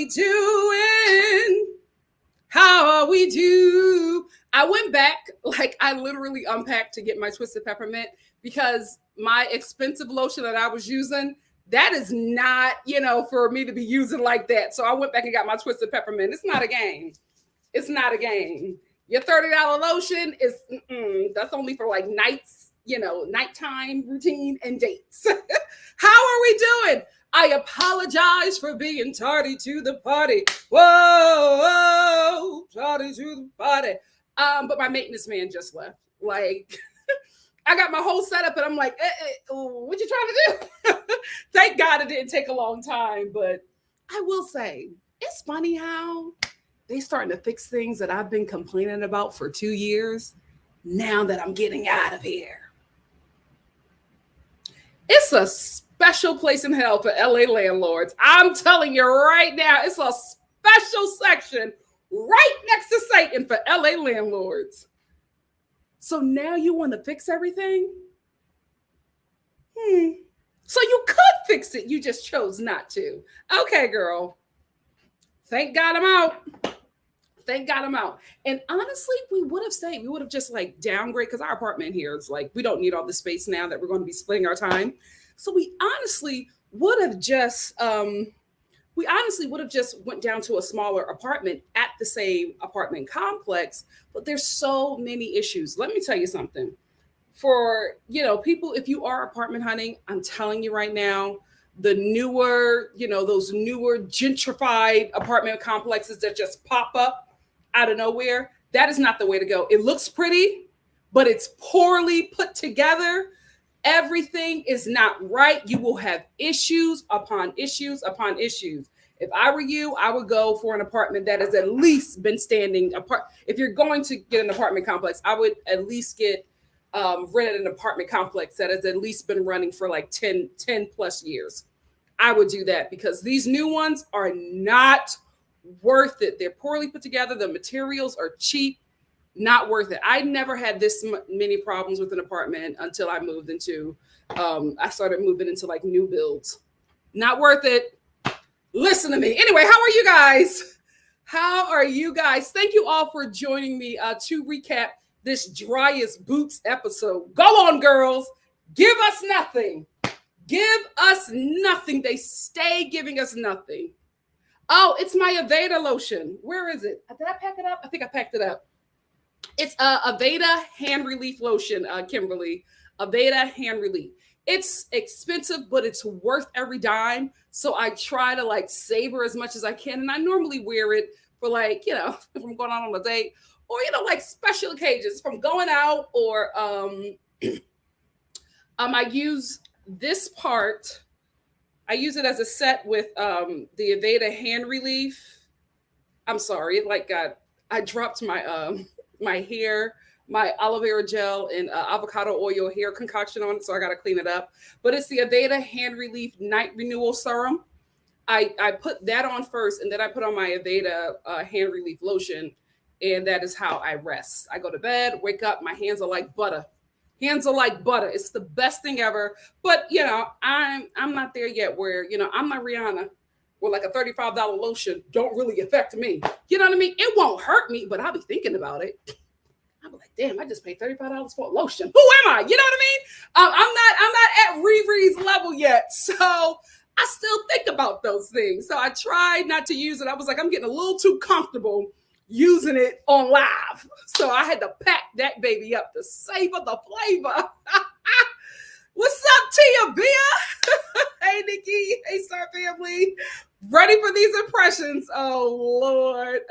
doing? How are we do? I went back, like I literally unpacked to get my twisted peppermint because my expensive lotion that I was using, that is not, for me to be using like that. So I went back and got my twisted peppermint. It's not a game. It's not a game. Your $30 lotion is, that's only for like nights, nighttime routine and dates. How are we doing? I apologize for being tardy to the party. Whoa, tardy to the party. But my maintenance man just left. Like, I got my whole setup and I'm like, what you trying to do? Thank God it didn't take a long time. But I will say, it's funny how they starting to fix things that I've been complaining about for 2 years now that I'm getting out of here. It's a special place in hell for LA landlords. I'm telling you right now, it's a special section right next to Satan for LA landlords. So now you want to fix everything? So you could fix it. You just chose not to. Okay, girl. Thank God I'm out. Thank God I'm out. And honestly, we would have just like downgrade because our apartment here is like, we don't need all the space now that we're going to be splitting our time. So we honestly would have just went down to a smaller apartment at the same apartment complex. But there's so many issues. Let me tell you something. For, people, if you are apartment hunting, I'm telling you right now, the newer, those newer gentrified apartment complexes that just pop up out of nowhere, that is not the way to go. It looks pretty, but it's poorly put together. Everything is not right. You will have issues upon issues upon issues. If I were you, I would go for an apartment that has at least been standing apart. If you're going to get an apartment complex, I would at least get rented an apartment complex that has at least been running for like 10 plus years. I would do that because these new ones are not worth it. They're poorly put together. The materials are cheap, not worth it. I never had this many problems with an apartment until I moved into, I started moving into like new builds. Not worth it. Listen to me. Anyway, how are you guys? How are you guys? Thank you all for joining me to recap this Dry as Boots episode. Go on, girls. Give us nothing. Give us nothing. They stay giving us nothing. Oh, it's my Aveda lotion. Where is it? Did I pack it up? I think I packed it up. It's Aveda hand relief lotion, Kimberly. Aveda hand relief. It's expensive, but it's worth every dime. So I try to like savor as much as I can. And I normally wear it for like, if I'm going out on a date or, like special occasions from going out or I use this part. I use it as a set with the Aveda hand relief. I'm sorry, I dropped my my hair, my aloe vera gel and avocado oil hair concoction on it, so I got to clean it up. But it's the Aveda hand relief night renewal serum. I put that on first, and then I put on my Aveda hand relief lotion, and that is how I rest. I go to bed, wake up, my hands are like butter. Hands are like butter. It's the best thing ever. But, I'm not there yet where, I'm not Rihanna where like a $35 lotion don't really affect me. You know what I mean? It won't hurt me, but I'll be thinking about it. I'll be like, damn, I just paid $35 for a lotion. Who am I? You know what I mean? I'm not at Riri's level yet. So I still think about those things. So I tried not to use it. I was like, I'm getting a little too comfortable using it on live. So I had to pack that baby up to savor the flavor. What's up, Tia Bia? Hey, Nikki. Hey, Star Family. Ready for these impressions? Oh, Lord.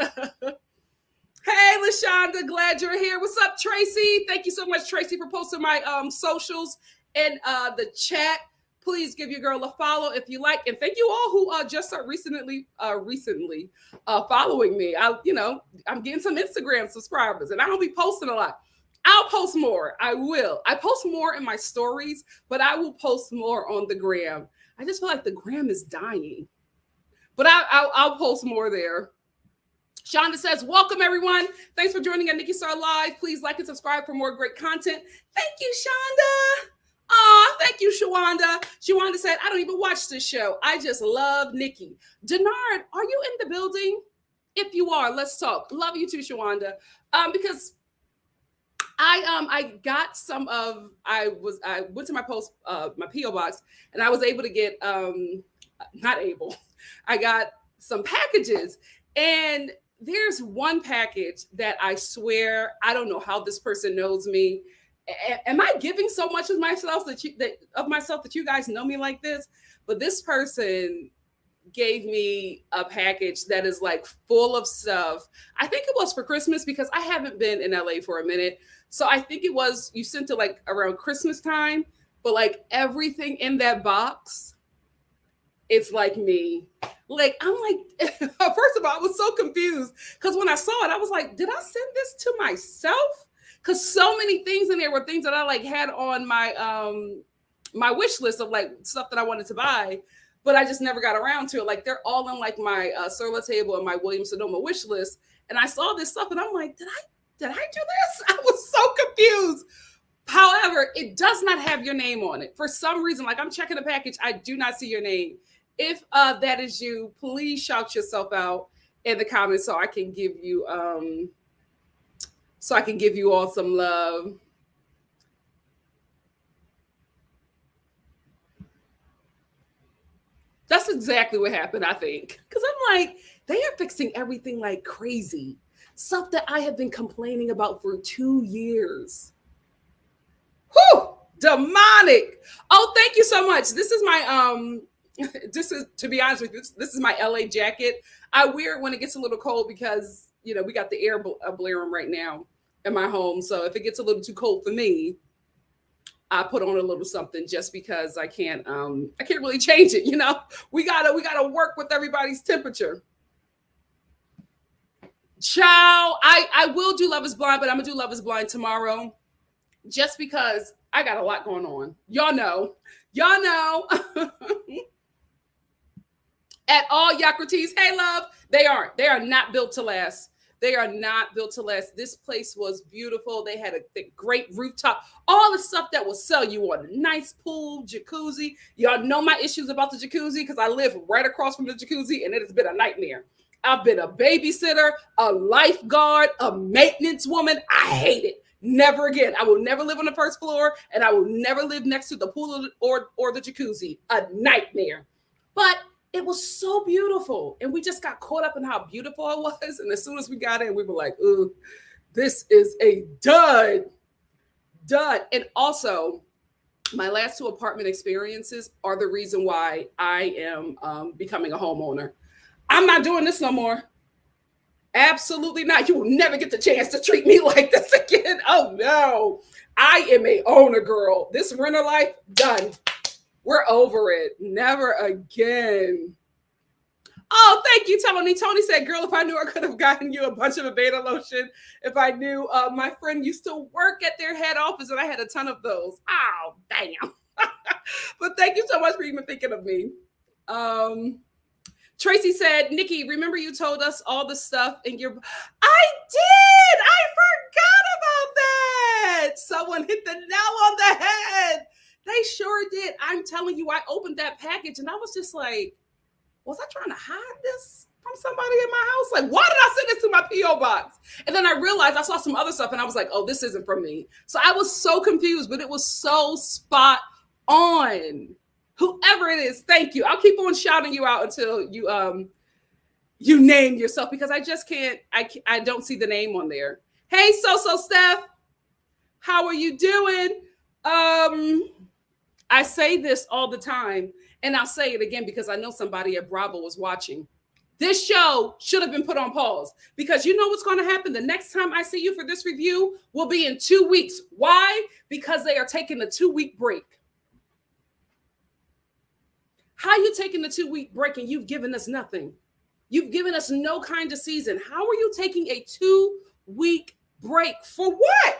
Hey, LaShonda. Glad you're here. What's up, Tracy? Thank you so much, Tracy, for posting my socials and the chat. Please give your girl a follow if you like. And thank you all who just are recently following me. I'm getting some Instagram subscribers and I don't be posting a lot. I'll post more. I will. I post more in my stories, but I will post more on the gram. I just feel like the gram is dying, but I'll post more there. Shonda says, welcome everyone. Thanks for joining at NikkiStar Live. Please like and subscribe for more great content. Thank you, Shonda. Oh, thank you, Shawanda. Shawanda said, I don't even watch this show. I just love Nikki. Denard, are you in the building? If you are, let's talk. Love you too, Shawanda. Because I got some of I went to my my PO box, and I was able to get not able. I got some packages, and there's one package that I swear I don't know how this person knows me. Am I giving so much of myself that you guys know me like this? But this person gave me a package that is like full of stuff. I think it was for Christmas because I haven't been in LA for a minute. So I think it was, you sent it like around Christmas time, but like everything in that box, it's like me. Like, I'm like, first of all, I was so confused because when I saw it, I was like, did I send this to myself? Because so many things in there were things that I like had on my wish list of like stuff that I wanted to buy, but I just never got around to it. Like, they're all in like my Surla table and my Williams Sonoma wish list. And I saw this stuff and I'm like, did I do this? I was so confused. However, it does not have your name on it. For some reason, like I'm checking the package, I do not see your name. If that is you, please shout yourself out in the comments so I can give you all some love. That's exactly what happened, I think. Because I'm like, they are fixing everything like crazy. Stuff that I have been complaining about for 2 years. Whew! Demonic. Oh, thank you so much. This is my this is, to be honest with you, this is my LA jacket. I wear it when it gets a little cold because, you know, we got the air blaring right now in my home. So if it gets a little too cold for me, I put on a little something just because I can't really change it, you know. We gotta work with everybody's temperature. Ciao. I will do Love is Blind, but I'm gonna do Love is Blind tomorrow just because I got a lot going on. Y'all know. At all Yakratis, hey love, they are not built to last. They are not built to last. This place was beautiful. They had a great rooftop, all the stuff that will sell you on a nice pool, jacuzzi. Y'all know my issues about the jacuzzi because I live right across from the jacuzzi and it has been a nightmare. I've been a babysitter, a lifeguard, a maintenance woman. I hate it. Never again. I will never live on the first floor and I will never live next to the pool or the jacuzzi. A nightmare. But it was so beautiful. And we just got caught up in how beautiful it was. And as soon as we got in, we were like, ooh, this is a dud. And also, my last 2 apartment experiences are the reason why I am becoming a homeowner. I'm not doing this no more. Absolutely not. You will never get the chance to treat me like this again. Oh, no. I am a owner girl. This renter life, done. We're over it. Never again. Oh, thank you, Tony. Tony said, girl, if I knew, I could have gotten you a bunch of beta lotion. If I knew, my friend used to work at their head office and I had a ton of those. Oh, damn. But thank you so much for even thinking of me. Tracy said, Nikki, remember you told us all the stuff in your... I did! I forgot about that! Someone hit the nail on the head. They sure did. I'm telling you, I opened that package and I was just like, was I trying to hide this from somebody in my house? Like, why did I send this to my P.O. box? And then I realized I saw some other stuff and I was like, oh, this isn't from me. So I was so confused, but it was so spot on. Whoever it is, thank you. I'll keep on shouting you out until you name yourself because I just can't, I don't see the name on there. Hey, So Steph, how are you doing? I say this all the time, and I'll say it again because I know somebody at Bravo was watching. This show should have been put on pause because you know what's going to happen? The next time I see you for this review will be in 2 weeks. Why? Because they are taking a 2-week break. How are you taking the 2-week break and you've given us nothing? You've given us no kind of season. How are you taking a 2-week break? For what?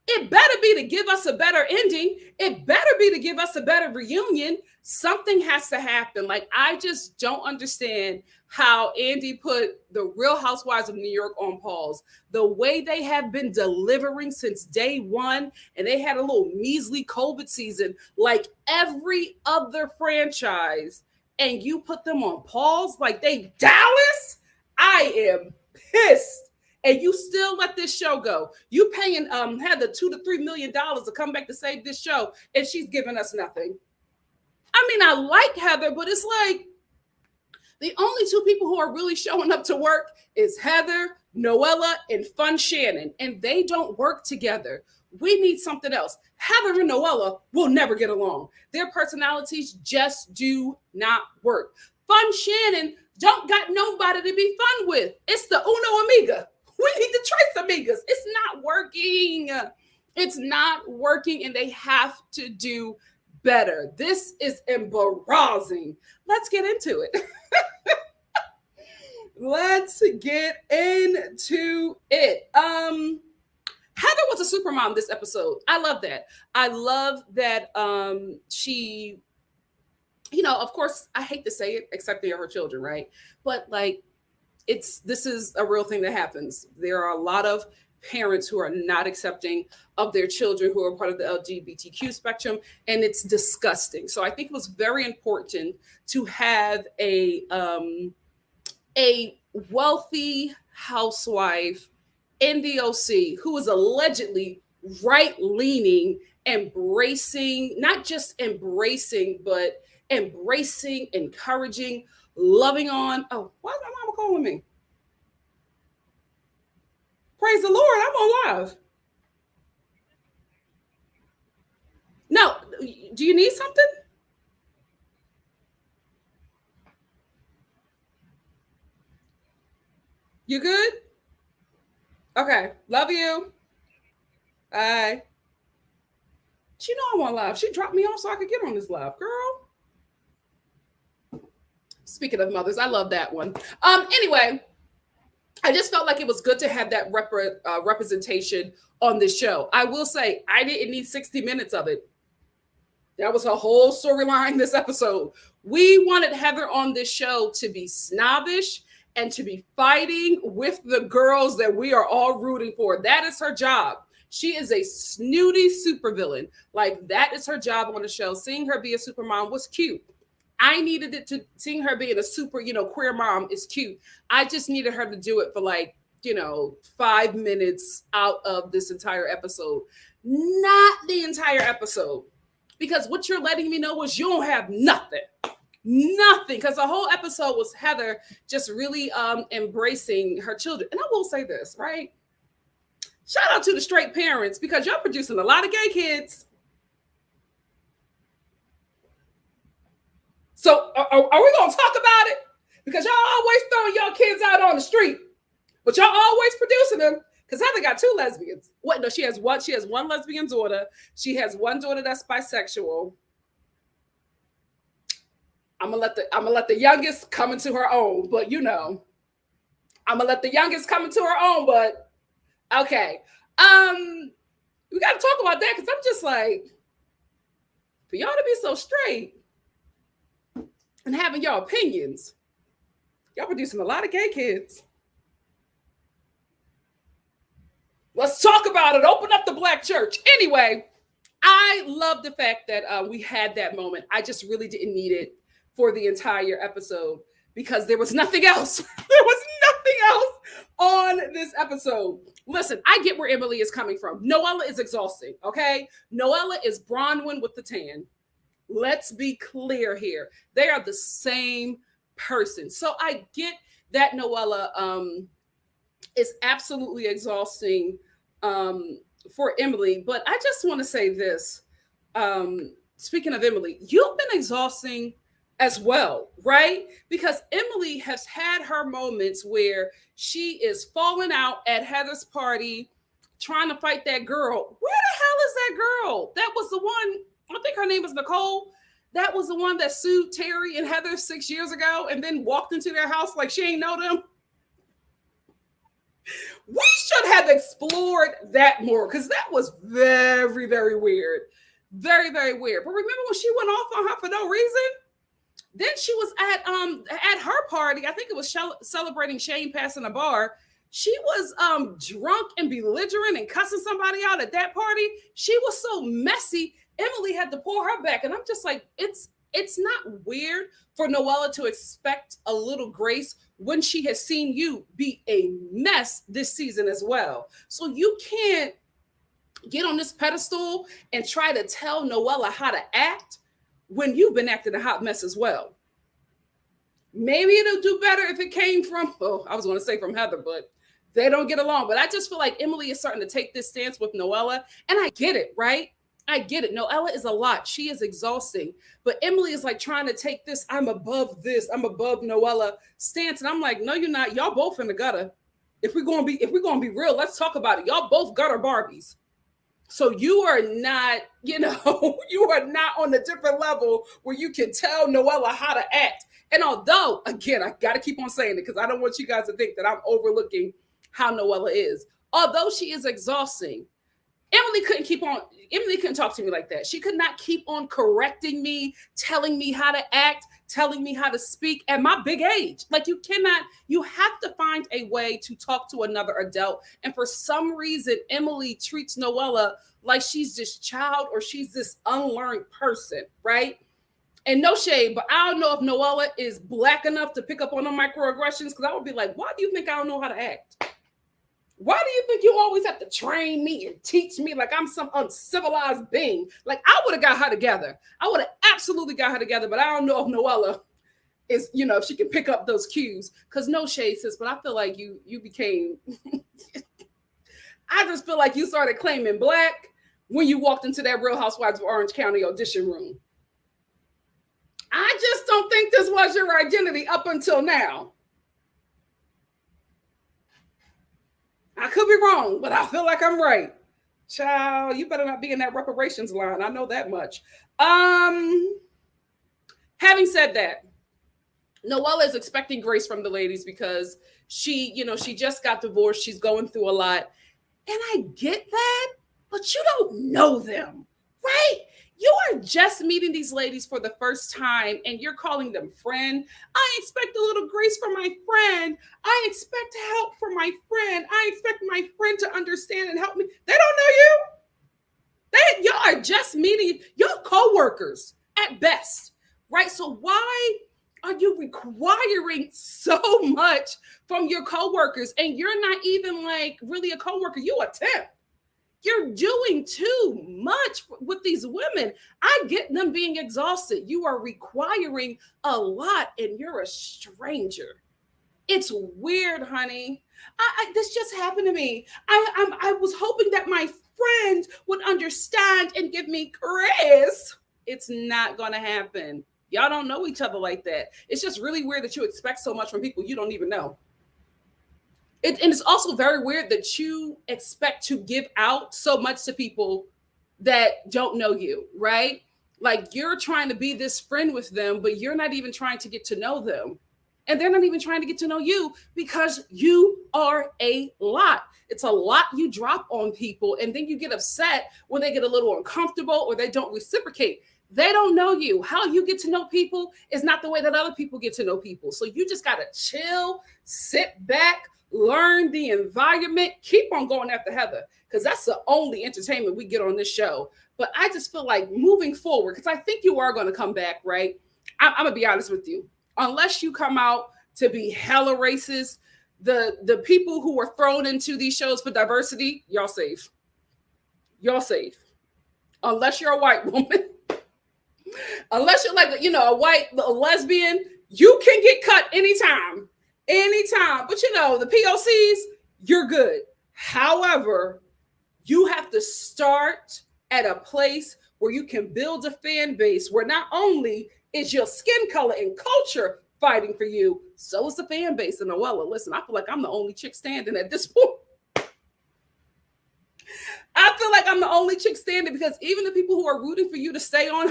It better be to give us a better ending. It better be to give us a better reunion. Something has to happen. Like, I just don't understand how Andy put the Real Housewives of New York on pause. The way they have been delivering since day one, and they had a little measly COVID season like every other franchise, and you put them on pause like they Dallas? I am pissed. And you still let this show go. You paying Heather $2 to $3 million to come back to save this show, and she's giving us nothing. I mean, I like Heather, but it's like the only two people who are really showing up to work is Heather, Noella, and Fun Shannon, and they don't work together. We need something else. Heather and Noella will never get along. Their personalities just do not work. Fun Shannon don't got nobody to be fun with. It's the Uno Amiga. We need the Trace Amigas. It's not working. It's not working, and they have to do better. This is embarrassing. Let's get into it. Let's get into it. Heather was a super mom this episode. I love that. I love that she, of course, I hate to say it, except they are her children, right? But like, this is a real thing that happens. There are a lot of parents who are not accepting of their children who are part of the LGBTQ spectrum, and it's disgusting. So I think it was very important to have a wealthy housewife in the OC who is allegedly right-leaning, embracing, not just embracing, but embracing, encouraging, loving on. Oh, why is my mama calling me? Praise the Lord, I'm on live. No, do you need something? You good? Okay, love you. Bye. She know I'm on live. She dropped me off so I could get on this live, girl. Speaking of mothers, I love that one. Anyway, I just felt like it was good to have that representation on this show. I will say, I didn't need 60 minutes of it. That was her whole storyline this episode. We wanted Heather on this show to be snobbish and to be fighting with the girls that we are all rooting for. That is her job. She is a snooty supervillain. Like, that is her job on the show. Seeing her be a super mom was cute. I needed it to, seeing her being a super, queer mom is cute. I just needed her to do it for 5 minutes out of this entire episode. Not the entire episode. Because what you're letting me know is you don't have nothing. Nothing. Because the whole episode was Heather just really embracing her children. And I will say this, right? Shout out to the straight parents, because y'all producing a lot of gay kids. So are we going to talk about it? Because y'all always throwing y'all kids out on the street, but y'all always producing them. Because Heather got 2 lesbians. What? No, she has one. She has one lesbian daughter. She has one daughter that's bisexual. I'm gonna let the youngest come into her own, but I'm gonna let the youngest come into her own. But okay, we got to talk about that, because I'm just like, for y'all to be so straight and having your opinions, y'all producing a lot of gay kids. Let's talk about it. Open up the Black church. Anyway, I love the fact that we had that moment. I just really didn't need it for the entire episode, because there was nothing else. There was nothing else on this episode. Listen, I get where Emily is coming from. Noella is exhausting, okay? Noella is Bronwyn with the tan. Let's be clear here. They are the same person. So I get that Noella is absolutely exhausting for Emily. But I just want to say this. Speaking of Emily, you've been exhausting as well, right? Because Emily has had her moments where she is falling out at Heather's party, trying to fight that girl. Where the hell is that girl? That was the one, I think her name was Nicole. That was the one that sued Terry and Heather 6 years ago and then walked into their house like she ain't know them. We should have explored that more because that was very, very weird. Very, very weird. But remember when she went off on her for no reason? Then she was at her party. I think it was celebrating Shane passing a bar. She was drunk and belligerent and cussing somebody out at that party. She was so messy. Emily had to pull her back, and I'm just like, it's not weird for Noella to expect a little grace when she has seen you be a mess this season as well. So you can't get on this pedestal and try to tell Noella how to act when you've been acting a hot mess as well. Maybe it'll do better if it came from, I was going to say from Heather, but they don't get along. But I just feel like Emily is starting to take this stance with Noella, and I get it, right? I get it. Noella is a lot. She is exhausting. But Emily is like trying to take this, I'm above Noella stance. And I'm like, no, you're not. Y'all both in the gutter. If we're gonna be real, let's talk about it. Y'all both gutter Barbies. So you are not, you are not on a different level where you can tell Noella how to act. And although, again, I got to keep on saying it because I don't want you guys to think that I'm overlooking how Noella is. Although she is exhausting, Emily couldn't talk to me like that. She could not keep on correcting me, telling me how to act, telling me how to speak at my big age. Like you have to find a way to talk to another adult. And for some reason, Emily treats Noella like she's this child or she's this unlearned person, right? And no shade, but I don't know if Noella is black enough to pick up on the microaggressions because I would be like, why do you think I don't know how to act? Why do you think you always have to train me and teach me like I'm some uncivilized being? Like I would have got her together. I would have absolutely got her together, but I don't know if Noella is, if she can pick up those cues. Because no shade, sis, but I feel like you became, I just feel like you started claiming black when you walked into that Real Housewives of Orange County audition room. I just don't think this was your identity up until now. I could be wrong, but I feel like I'm right. Child, you better not be in that reparations line. I know that much. Having said that, Noella is expecting grace from the ladies because she just got divorced. She's going through a lot. And I get that, but you don't know them, right? You are just meeting these ladies for the first time and you're calling them friend. I expect a little grace from my friend. I expect help from my friend. I expect my friend to understand and help me. They don't know you. Y'all are just meeting, y'all co-workers at best, right? So why are you requiring so much from your co-workers and you're not even like really a co-worker? You a temp. You're doing too much with these women. I get them being exhausted. You are requiring a lot and you're a stranger. It's weird, honey. This just happened to me. I was hoping that my friend would understand and give me grace. It's not going to happen. Y'all don't know each other like that. It's just really weird that you expect so much from people you don't even know. And it's also very weird that you expect to give out so much to people that don't know you, right? Like you're trying to be this friend with them, but you're not even trying to get to know them. And they're not even trying to get to know you because you are a lot. It's a lot you drop on people. And then you get upset when they get a little uncomfortable or they don't reciprocate. They don't know you. How you get to know people is not the way that other people get to know people. So you just got to chill, sit back, learn the environment, keep on going after Heather, because that's the only entertainment we get on this show. But I just feel like moving forward, because I think you are going to come back, right? I'm going to be honest with you. Unless you come out to be hella racist, the people who were thrown into these shows for diversity, y'all safe. Y'all safe. Unless you're a white woman. Unless you're like, a lesbian, you can get cut anytime. But the POCs, you're good. However, you have to start at a place where you can build a fan base where not only is your skin color and culture fighting for you, so is the fan base. And Noella, listen, I feel like I'm the only chick standing at this point. I feel like I'm the only chick standing because even the people who are rooting for you to stay on,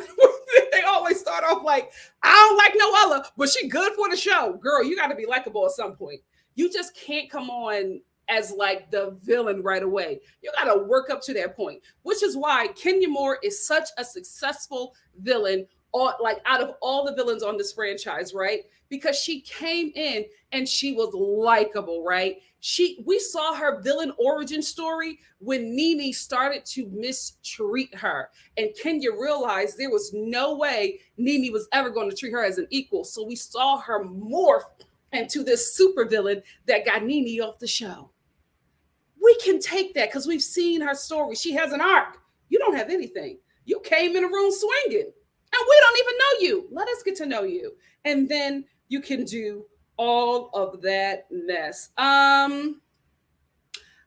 they always start off like, I don't like Noella, but she good for the show. Girl, you got to be likable at some point. You just can't come on as like the villain right away. You got to work up to that point, which is why Kenya Moore is such a successful villain, or like out of all the villains on this franchise, right? Because she came in and she was likable, right? We saw her villain origin story when Nene started to mistreat her, and Kenya realized there was no way Nene was ever going to treat her as an equal. So we saw her morph into this super villain that got Nene off the show. We can take that because we've seen her story. She has an arc. You don't have anything. You came in a room swinging, and we don't even know you. Let us get to know you, and then you can do all of that mess. I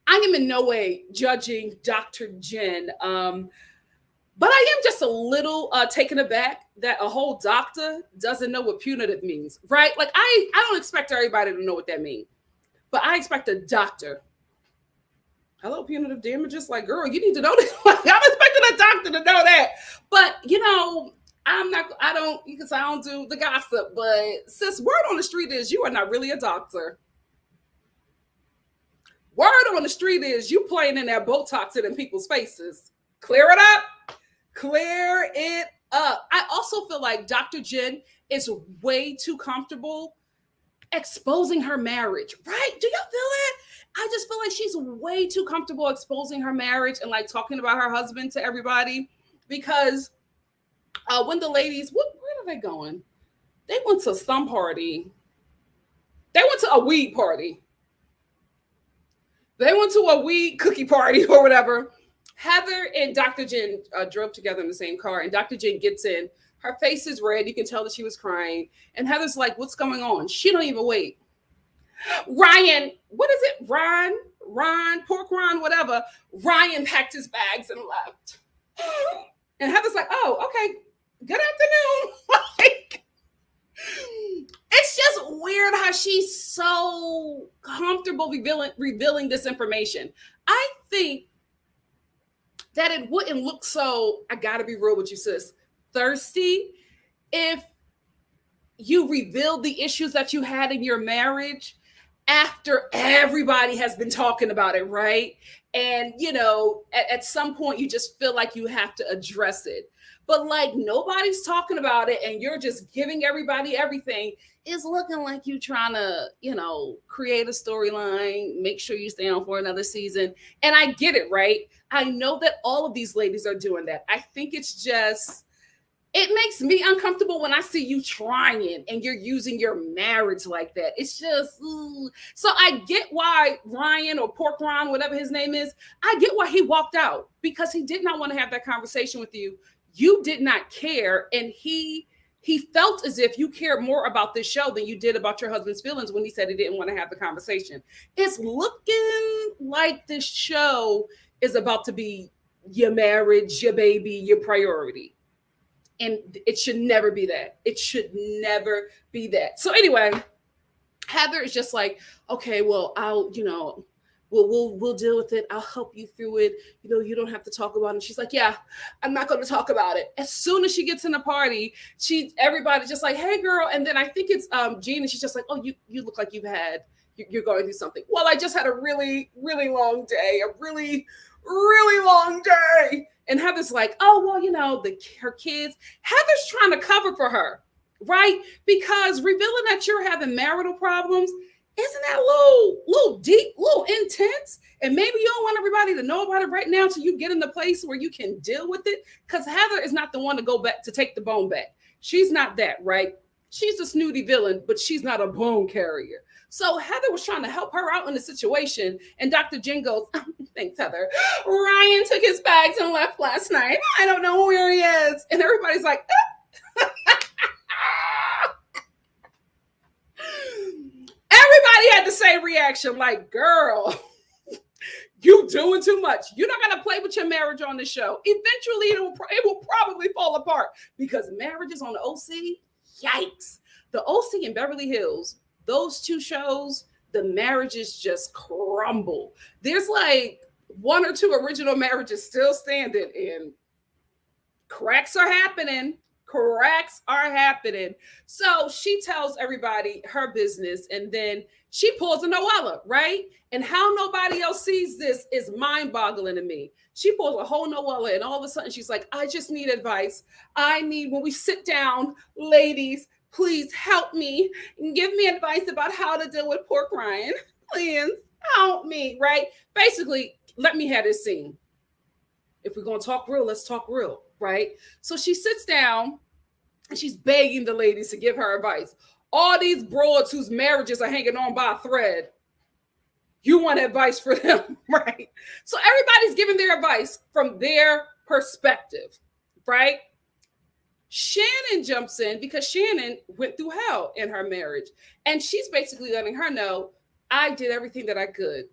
am in no way judging Dr. Jen, but I am just a little taken aback that a whole doctor doesn't know what punitive means, right? Like I don't expect everybody to know what that means, but I expect a doctor. Hello, punitive damages. Like, girl, you need to know this. Like, I'm expecting a doctor to know that, but I don't do the gossip, but sis, word on the street is you are not really a doctor. Word on the street is you playing in that Botox in people's faces. Clear it up. Clear it up. I also feel like Dr. Jen is way too comfortable exposing her marriage, right? Do y'all feel it? I just feel like she's way too comfortable exposing her marriage and like talking about her husband to everybody, because when the ladies, where are they going? They went to some party. They went to a weed party. They went to a weed cookie party or whatever. Heather and Dr. Jen drove together in the same car, and Dr. Jen gets in. Her face is red. You can tell that she was crying. And Heather's like, what's going on? She don't even wait. Ryan, what is it? Pork Ron, whatever. Ryan packed his bags and left. And Heather's like, oh, okay. Good afternoon. Like, it's just weird how she's so comfortable revealing this information. I think that it wouldn't look so, I gotta be real with you, sis, thirsty if you revealed the issues that you had in your marriage after everybody has been talking about it, right? And, at some point you just feel like you have to address it. But like nobody's talking about it and you're just giving everybody everything. It's looking like you trying to, create a storyline, make sure you stay on for another season. And I get it, right? I know that all of these ladies are doing that. I think it's just, it makes me uncomfortable when I see you trying and you're using your marriage like that. It's just, ooh. So I get why Ryan or Pork Ron, whatever his name is, I get why he walked out, because he did not want to have that conversation with you. You did not care. And he felt as if you cared more about this show than you did about your husband's feelings when he said he didn't want to have the conversation. It's looking like this show is about to be your marriage, your baby, your priority. And it should never be that. It should never be that. So anyway, Heather is just like, okay, well, I'll, we'll deal with it. I'll help you through it. You don't have to talk about it. And she's like, yeah, I'm not going to talk about it. As soon as she gets in the party, everybody's just like, hey girl. And then I think it's Gina. She's just like, oh, you look like you're going through something. Well, I just had a really, really long day, a really, really long day. And Heather's like, oh, well, her kids. Heather's trying to cover for her, right? Because revealing that you're having marital problems, isn't that a little deep, a little intense? And maybe you don't want everybody to know about it right now till you get in the place where you can deal with it. Because Heather is not the one to go back to take the bone back. She's not that, right? She's a snooty villain, but she's not a bone carrier. So Heather was trying to help her out in the situation. And Dr. Jen goes, thanks, Heather. Ryan took his bags and left last night. I don't know where he is. And everybody's like, everybody had the same reaction, like, girl, you doing too much. You're not going to play with your marriage on the show. Eventually, it will probably fall apart, because marriages on the OC, yikes. The OC and Beverly Hills, those two shows, the marriages just crumble. There's like one or two original marriages still standing, and cracks are happening. Cracks are happening. So she tells everybody her business, and then she pulls a Noella, right? And how nobody else sees this is mind-boggling to me. She pulls a whole Noella, and all of a sudden she's like, I just need advice. I need, when we sit down, ladies, please help me and give me advice about how to deal with pork rinds. Please help me, right? Basically, let me have this scene. If we're going to talk real, let's talk real, right? So she sits down and she's begging the ladies to give her advice. All these broads whose marriages are hanging on by a thread, you want advice for them, right? So everybody's giving their advice from their perspective, right? Shannon jumps in because Shannon went through hell in her marriage. And she's basically letting her know, I did everything that I could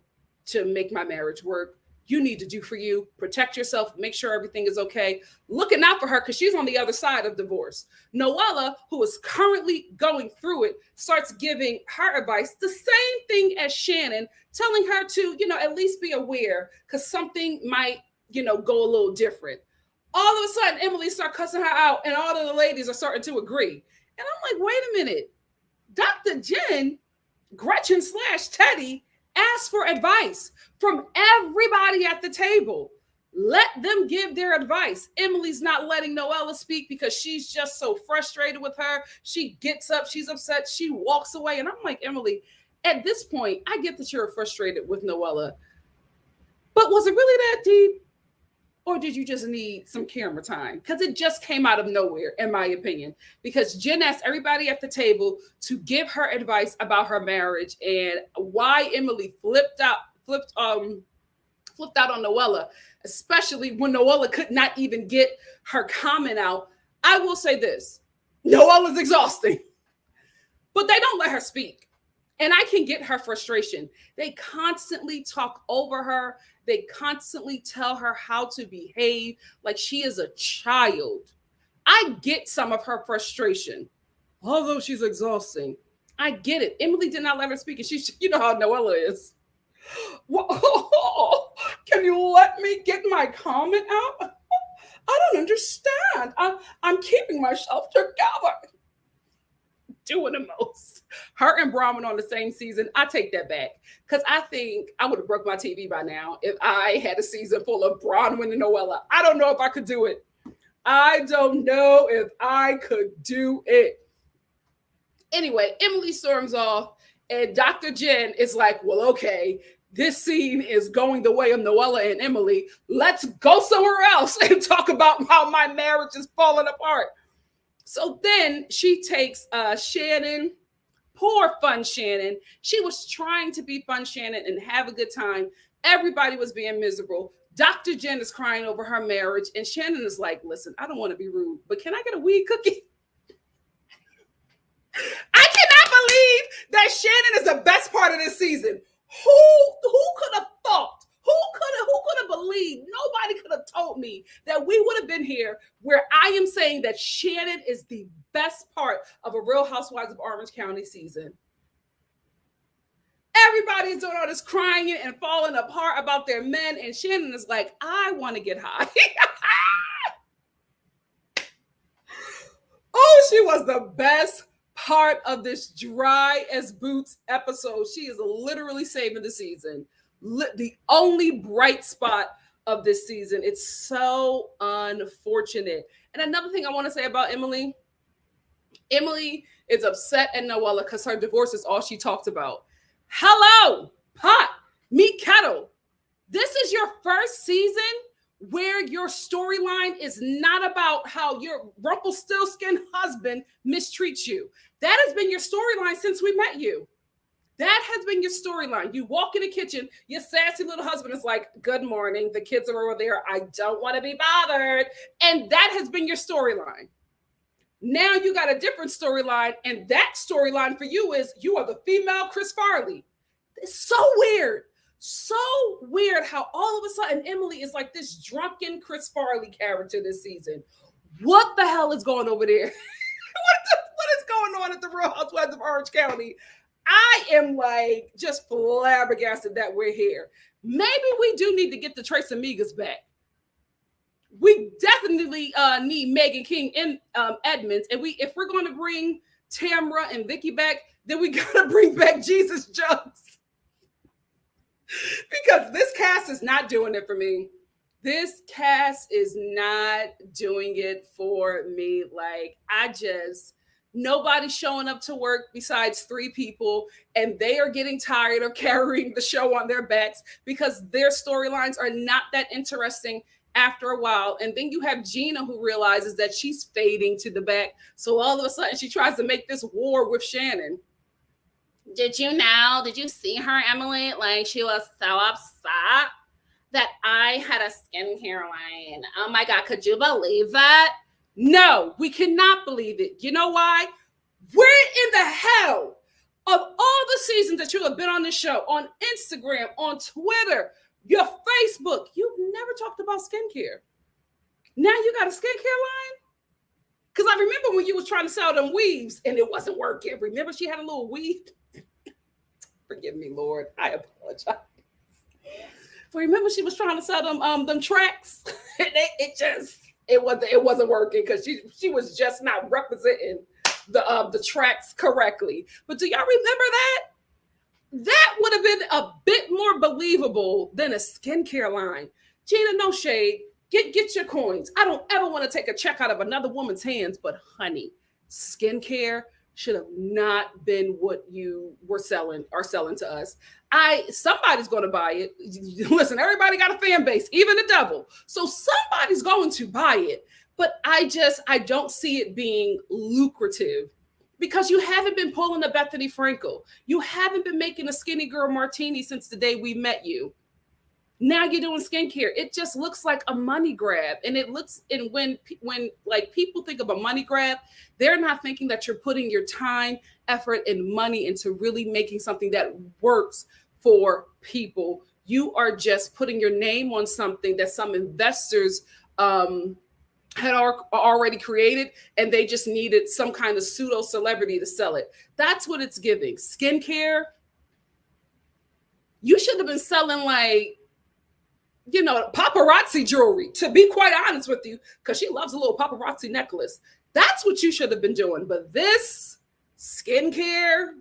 to make my marriage work. You need to do for you, protect yourself, make sure everything is okay. Looking out for her because she's on the other side of divorce. Noella, who is currently going through it, starts giving her advice, the same thing as Shannon, telling her to, at least be aware because something might, go a little different. All of a sudden, Emily starts cussing her out, and all of the ladies are starting to agree. And I'm like, wait a minute. Dr. Jen, Gretchen / Teddy, asked for advice from everybody at the table. Let them give their advice. Emily's not letting Noella speak because she's just so frustrated with her. She gets up, she's upset, she walks away. And I'm like, Emily, at this point, I get that you're frustrated with Noella, but was it really that deep? Or did you just need some camera time? Because it just came out of nowhere, in my opinion. Because Jen asked everybody at the table to give her advice about her marriage and why Emily flipped out on Noella, especially when Noella could not even get her comment out. I will say this: Noella's exhausting, but they don't let her speak. And I can get her frustration. They constantly talk over her. They constantly tell her how to behave like she is a child. I get some of her frustration, although she's exhausting. I get it. Emily did not let her speak, and she's, how Noella is. Can you let me get my comment out? I don't understand. I'm keeping myself together. Doing the most. Her and Brahman on the same season, I take that back. Because I think I would have broke my TV by now if I had a season full of Bronwyn and Noella. I don't know if I could do it. I don't know if I could do it. Anyway, Emily storms off, and Dr. Jen is like, well, okay, this scene is going the way of Noella and Emily. Let's go somewhere else and talk about how my marriage is falling apart. So then she takes Shannon, poor fun Shannon. She was trying to be fun Shannon and have a good time. Everybody was being miserable. Dr. Jen is crying over her marriage. And Shannon is like, listen, I don't want to be rude, but can I get a weed cookie? I cannot believe that Shannon is the best part of this season. Who could have thought? Who could have believed? Nobody could have told me that we would have been here where I am saying that Shannon is the best part of a Real Housewives of Orange County season. Everybody's doing all this crying and falling apart about their men, and Shannon is like, I want to get high. Oh, she was the best part of this dry as boots episode. She is literally saving the season. The only bright spot of this season. It's so unfortunate. And another thing I want to say about Emily is upset at Noella because her divorce is all she talked about. Hello, pot, meet kettle. This is your first season where your storyline is not about how your Rumpelstiltskin husband mistreats you. That has been your storyline since we met you. That has been your storyline. You walk in the kitchen, your sassy little husband is like, good morning, the kids are over there, I don't want to be bothered. And that has been your storyline. Now you got a different storyline, and that storyline for you is you are the female Chris Farley. It's so weird. So weird how all of a sudden Emily is like this drunken Chris Farley character this season. What the hell is going over there? What is going on at the Real Housewives of Orange County? I am like just flabbergasted that we're here. Maybe we do need to get the Trace Amigas back. We definitely need Megan King and Edmonds. And if we're going to bring Tamra and Vicky back, then we got to bring back Jesus Jones. Because this cast is not doing it for me. This cast is not doing it for me. Like, nobody's showing up to work besides 3 people, and they are getting tired of carrying the show on their backs because their storylines are not that interesting after a while. And then you have Gina, who realizes that she's fading to the back. So all of a sudden she tries to make this war with Shannon. Did you see her, Emily? Like, she was so upset that I had a skincare line. Oh my God, could you believe that? No, we cannot believe it. You know why? Where in the hell of all the seasons that you have been on this show, on Instagram, on Twitter, your Facebook, you've never talked about skincare. Now you got a skincare line? Because I remember when you was trying to sell them weaves and it wasn't working. Remember she had a little weave? Forgive me, Lord. I apologize. But remember she was trying to sell them tracks? It wasn't working because she was just not representing the tracks correctly. But do y'all remember that? That would have been a bit more believable than a skincare line. Gina, no shade. Get your coins. I don't ever want to take a check out of another woman's hands, but honey, skincare should have not been what you are selling to us. Somebody's going to buy it. Listen, everybody got a fan base, even the devil. So somebody's going to buy it. But I don't see it being lucrative because you haven't been pulling a Bethany Frankel. You haven't been making a skinny girl martini since the day we met you. Now you're doing skincare. It just looks like a money grab. And when like people think of a money grab, they're not thinking that you're putting your time, effort, and money into really making something that works for people. You are just putting your name on something that some investors had already created, and they just needed some kind of pseudo celebrity to sell it. That's what it's giving. Skincare, you should have been selling like, paparazzi jewelry, to be quite honest with you, because she loves a little paparazzi necklace. That's what you should have been doing. But this skincare,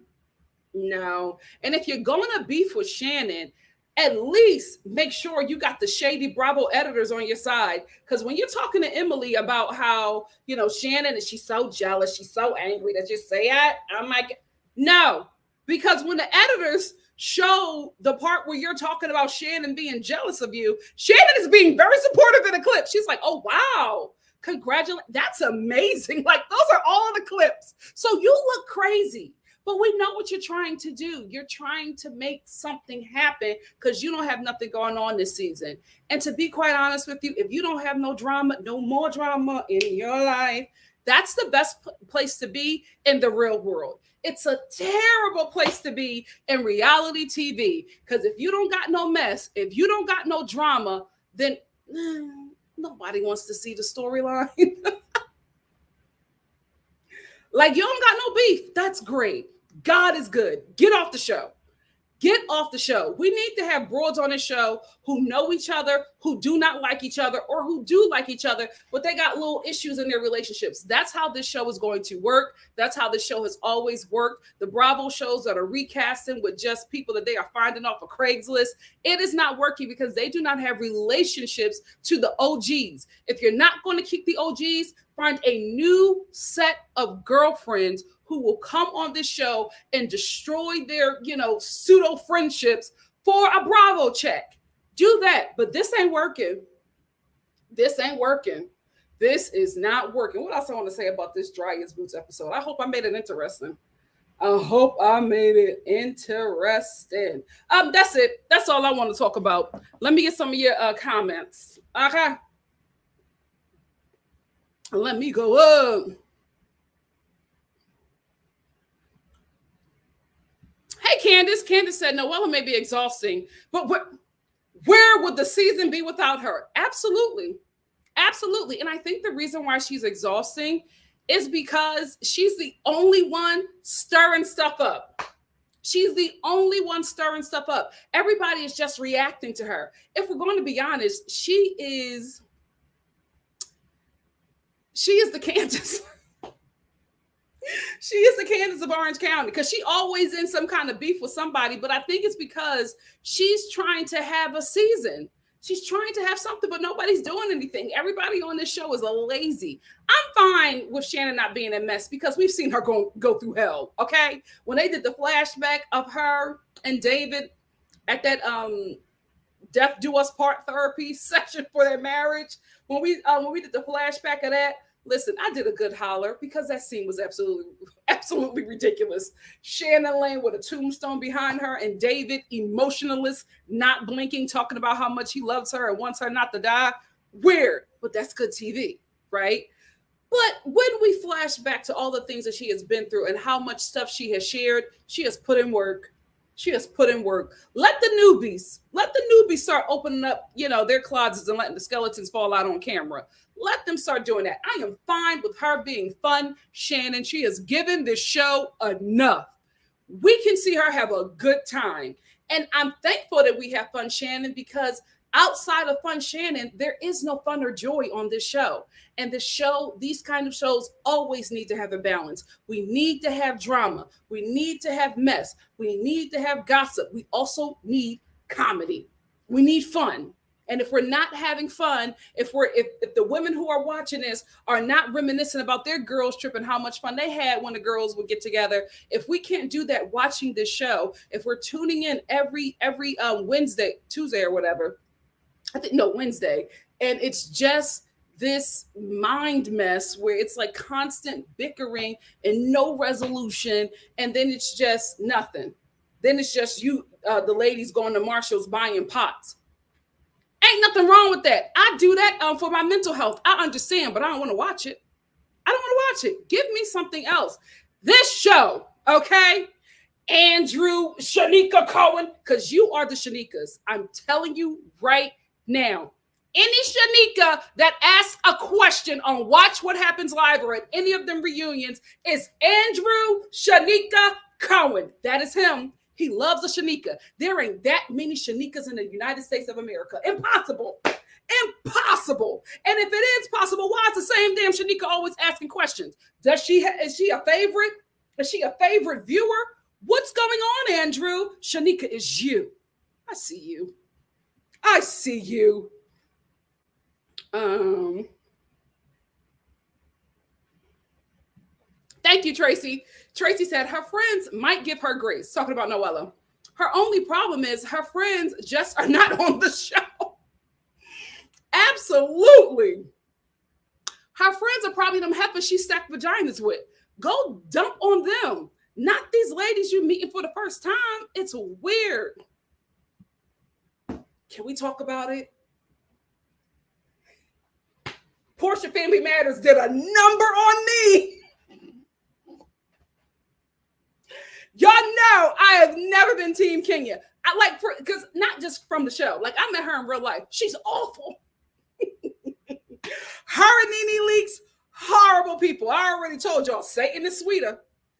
no. And if you're going to beef with Shannon, at least make sure you got the shady Bravo editors on your side. Because when you're talking to Emily about how, Shannon, and she's so jealous, she's so angry that you say it, I'm like, no. Because when the editors show the part where you're talking about Shannon being jealous of you, Shannon is being very supportive in the clip. She's like, oh, wow. Congratulations. That's amazing. Like, those are all the clips. So you look crazy. But we know what you're trying to do. You're trying to make something happen because you don't have nothing going on this season. And to be quite honest with you, if you don't have no more drama in your life, that's the best place to be in the real world. It's a terrible place to be in reality TV because if you don't got no mess, if you don't got no drama, then nobody wants to see the storyline. Like, you don't got no beef. That's great. God is good. Get off the show. Get off the show. We need to have broads on the show who know each other, who do not like each other, or who do like each other, but they got little issues in their relationships. That's how this show is going to work. That's how this show has always worked. The Bravo shows that are recasting with just people that they are finding off of Craigslist, it is not working because they do not have relationships to the OGs. If you're not going to keep the OGs, find a new set of girlfriends who will come on this show and destroy their, pseudo friendships for a Bravo check. Do that. But this ain't working. This ain't working. This is not working. What else I want to say about this Dry as Boots episode? I hope I made it interesting. That's it. That's all I want to talk about. Let me get some of your comments. Okay. Let me go up. Hey, Candace. Candace said, Noella may be exhausting, but where would the season be without her? Absolutely. Absolutely. And I think the reason why she's exhausting is because she's the only one stirring stuff up. She's the only one stirring stuff up. Everybody is just reacting to her. If we're going to be honest, she is She is the Candace. She is the Candace of Orange County because she always in some kind of beef with somebody. But I think it's because she's trying to have a season. She's trying to have something, but nobody's doing anything. Everybody on this show is lazy. I'm fine with Shannon not being a mess because we've seen her go through hell. Okay, when they did the flashback of her and David at that death do us part therapy session for their marriage, when we did the flashback of that. Listen, I did a good holler because that scene was absolutely ridiculous. Shannon laying with a tombstone behind her and David, emotionless, not blinking, talking about how much he loves her and wants her not to die. Weird, but that's good TV, right? But when we flash back to all the things that she has been through and how much stuff she has shared, she has put in work. She has put in work. Let the newbies start opening up, their closets and letting the skeletons fall out on camera. Let them start doing that. I am fine with her being fun, Shannon. She has given this show enough. We can see her have a good time. And I'm thankful that we have fun, Shannon, because outside of fun, Shannon, there is no fun or joy on this show. And these kind of shows always need to have a balance. We need to have drama. We need to have mess. We need to have gossip. We also need comedy. We need fun. And if we're not having fun, if the women who are watching this are not reminiscing about their girls trip and how much fun they had when the girls would get together, if we can't do that watching this show, if we're tuning in every Wednesday, Tuesday or whatever, Wednesday, and it's just this mind mess where it's like constant bickering and no resolution, and then it's just nothing. Then it's just you, the ladies going to Marshall's buying pots. Ain't nothing wrong with that. I do that for my mental health. I understand, but I don't want to watch it. I don't want to watch it. Give me something else. This show, okay? Andrew, Shanika Cohen, because you are the Shanikas. I'm telling you right now. Any Shanika that asks a question on Watch What Happens Live or at any of them reunions is Andrew Shanika Cohen. That is him. He loves a Shanika. There ain't that many Shanikas in the United States of America. Impossible. Impossible. And if it is possible, why is the same damn Shanika always asking questions? Is she a favorite? Is she a favorite viewer? What's going on, Andrew? Shanika is you. I see you. I see you. Thank you, Tracy. Tracy said her friends might give her grace, talking about Noella. Her only problem is her friends just are not on the show. Absolutely. Her friends are probably them heifers she stacked vaginas with. Go dump on them. Not these ladies you meeting for the first time. It's weird. Can we talk about it? Portia Family Matters did a number on me. Y'all know I have never been Team Kenya. Because not just from the show. Like, I met her in real life. She's awful. Her and Nene Leakes, horrible people. I already told y'all, Satan is sweeter.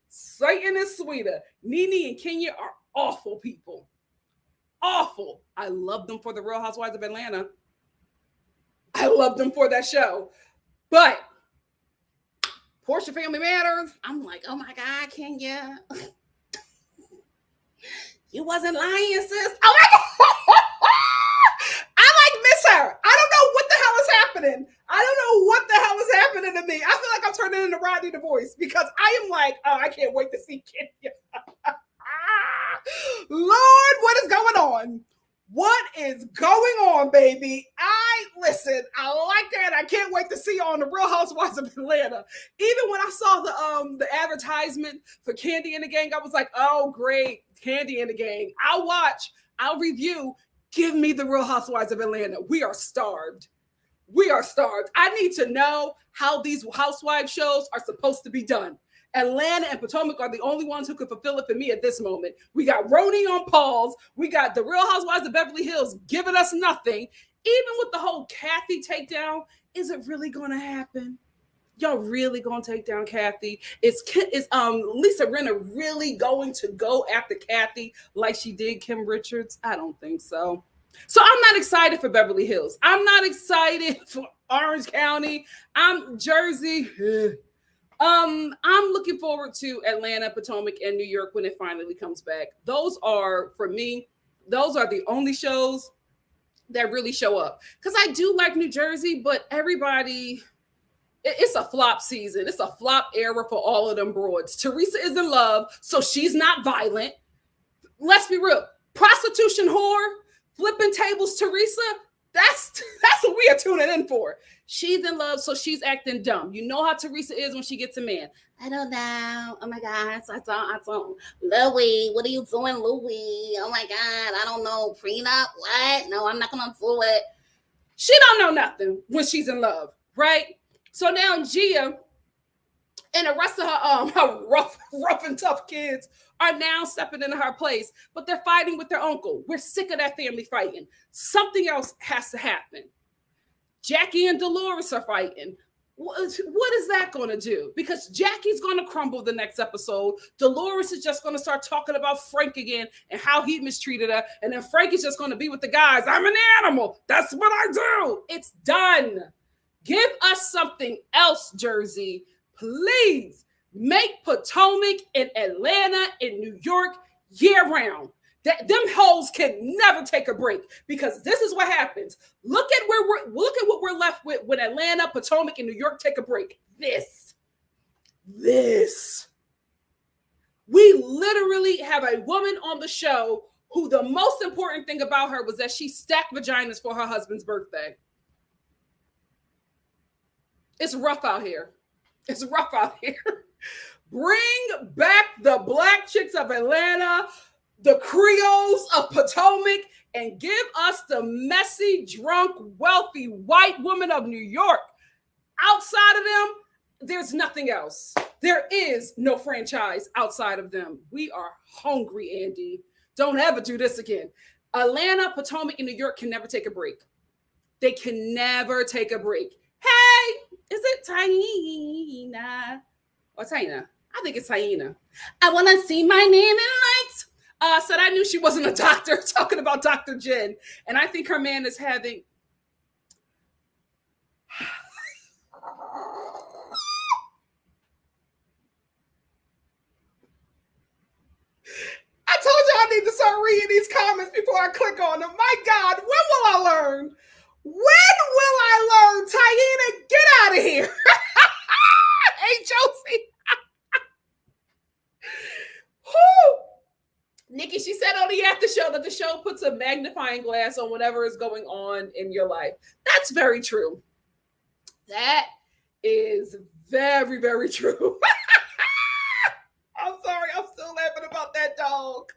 Satan is sweeter. Nene and Kenya are awful people. Awful. I love them for the Real Housewives of Atlanta. I love them for that show. But Portia Family Matters, I'm like, oh my God, Kenya. You wasn't lying, sis. Oh my God. I miss her. I don't know what the hell is happening. I don't know what the hell is happening to me. I feel like I'm turning into Rodney the Voice because I am like, oh, I can't wait to see Kenya. Lord, what is going on? What is going on, baby? I like that. I can't wait to see you on the Real Housewives of Atlanta. Even when I saw the advertisement for Candy and the Gang, I was like, oh, great. Candy and the Gang. I'll watch. I'll review. Give me the Real Housewives of Atlanta. We are starved. We are starved. I need to know how these housewife shows are supposed to be done. Atlanta and Potomac are the only ones who can fulfill it for me at this moment. We got Roni on pause. We got the Real Housewives of Beverly Hills giving us nothing. Even with the whole Kathy takedown, is it really going to happen? Y'all really going to take down Kathy? Is Lisa Rinna really going to go after Kathy like she did Kim Richards? I don't think so. So I'm not excited for Beverly Hills. I'm not excited for Orange County. I'm Jersey. I'm looking forward to Atlanta, Potomac, and New York when it finally comes back. Those are, for me, those are the only shows that really show up. Because I do like New Jersey, but everybody, it's a flop season. It's a flop era for all of them broads. Teresa is in love, so she's not violent. Let's be real. Prostitution whore, flipping tables, Teresa, that's what we are tuning in for. She's in love, so she's acting dumb. You know how Teresa is when she gets a man. I don't know. Oh my God. I saw Louis. What are you doing, Louis? Oh my God. I don't know. Prenup? What? No, I'm not gonna do it. She don't know nothing when she's in love, right? So now Gia and the rest of her rough and tough kids are now stepping into her place, but they're fighting with their uncle. We're sick of that family fighting. Something else has to happen. Jackie and Dolores are fighting. What is that going to do? Because Jackie's going to crumble the next episode. Dolores is just going to start talking about Frank again and how he mistreated her. And then Frank is just going to be with the guys. I'm an animal. That's what I do. It's done. Give us something else, Jersey. Please make Potomac and Atlanta and New York year round. Them hoes can never take a break, because this is what happens. Look at what we're left with when Atlanta, Potomac, and New York take a break. This. We literally have a woman on the show who the most important thing about her was that she stacked vaginas for her husband's birthday. It's rough out here. Bring back the black chicks of Atlanta, the Creoles of Potomac, and give us the messy, drunk, wealthy white woman of New York. Outside of them, there's nothing else. There is no franchise outside of them. We are hungry, Andy. Don't ever do this again. Atlanta, Potomac, and New York can never take a break. They can never take a break. Hey, is it Taina? Or Taina? I think it's Taina. I want to see my name in lights. Said I knew she wasn't a doctor, talking about Dr. Jen. And I think her man is having... I told you I need to start reading these comments before I click on them. My God, when will I learn? When will I learn? Taina, get out of here. Hey, Josie. Nikki, she said on the after show that the show puts a magnifying glass on whatever is going on in your life. That's very true. That is very, very true. I'm sorry. I'm still laughing about that dog.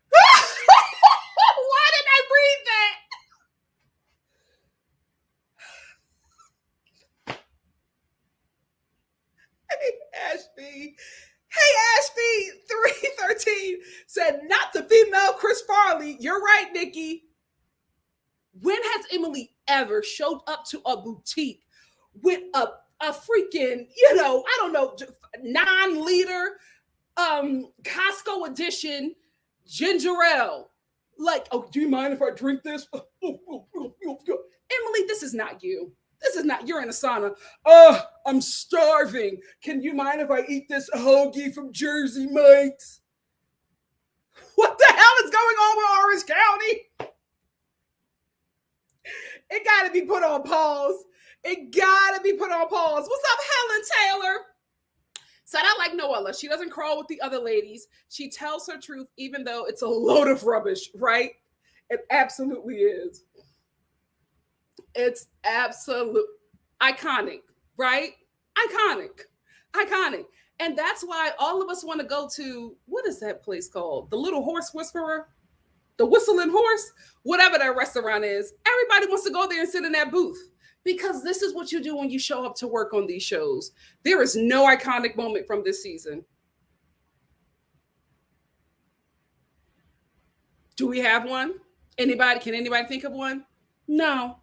Why did I read that? Hey, Ashby. Hey, Ashby 313 said, not the female Chris Farley. You're right, Nikki. When has Emily ever showed up to a boutique with a freaking, I don't know, 9-liter Costco edition ginger ale? Like, oh, do you mind if I drink this? Emily, this is not you. This is not, you're in a sauna. I'm starving. Can you mind if I eat this hoagie from Jersey Mike's? What the hell is going on with Orange County? It got to be put on pause. What's up, Helen Taylor? Said, I like Noella. She doesn't crawl with the other ladies. She tells her truth, even though it's a load of rubbish, right? It absolutely is. It's absolute iconic, right? Iconic. And that's why all of us want to go to, what is that place called? The Little Horse Whisperer? The Whistling Horse? Whatever that restaurant is. Everybody wants to go there and sit in that booth, because this is what you do when you show up to work on these shows. There is no iconic moment from this season. Do we have one? Can anybody think of one? No.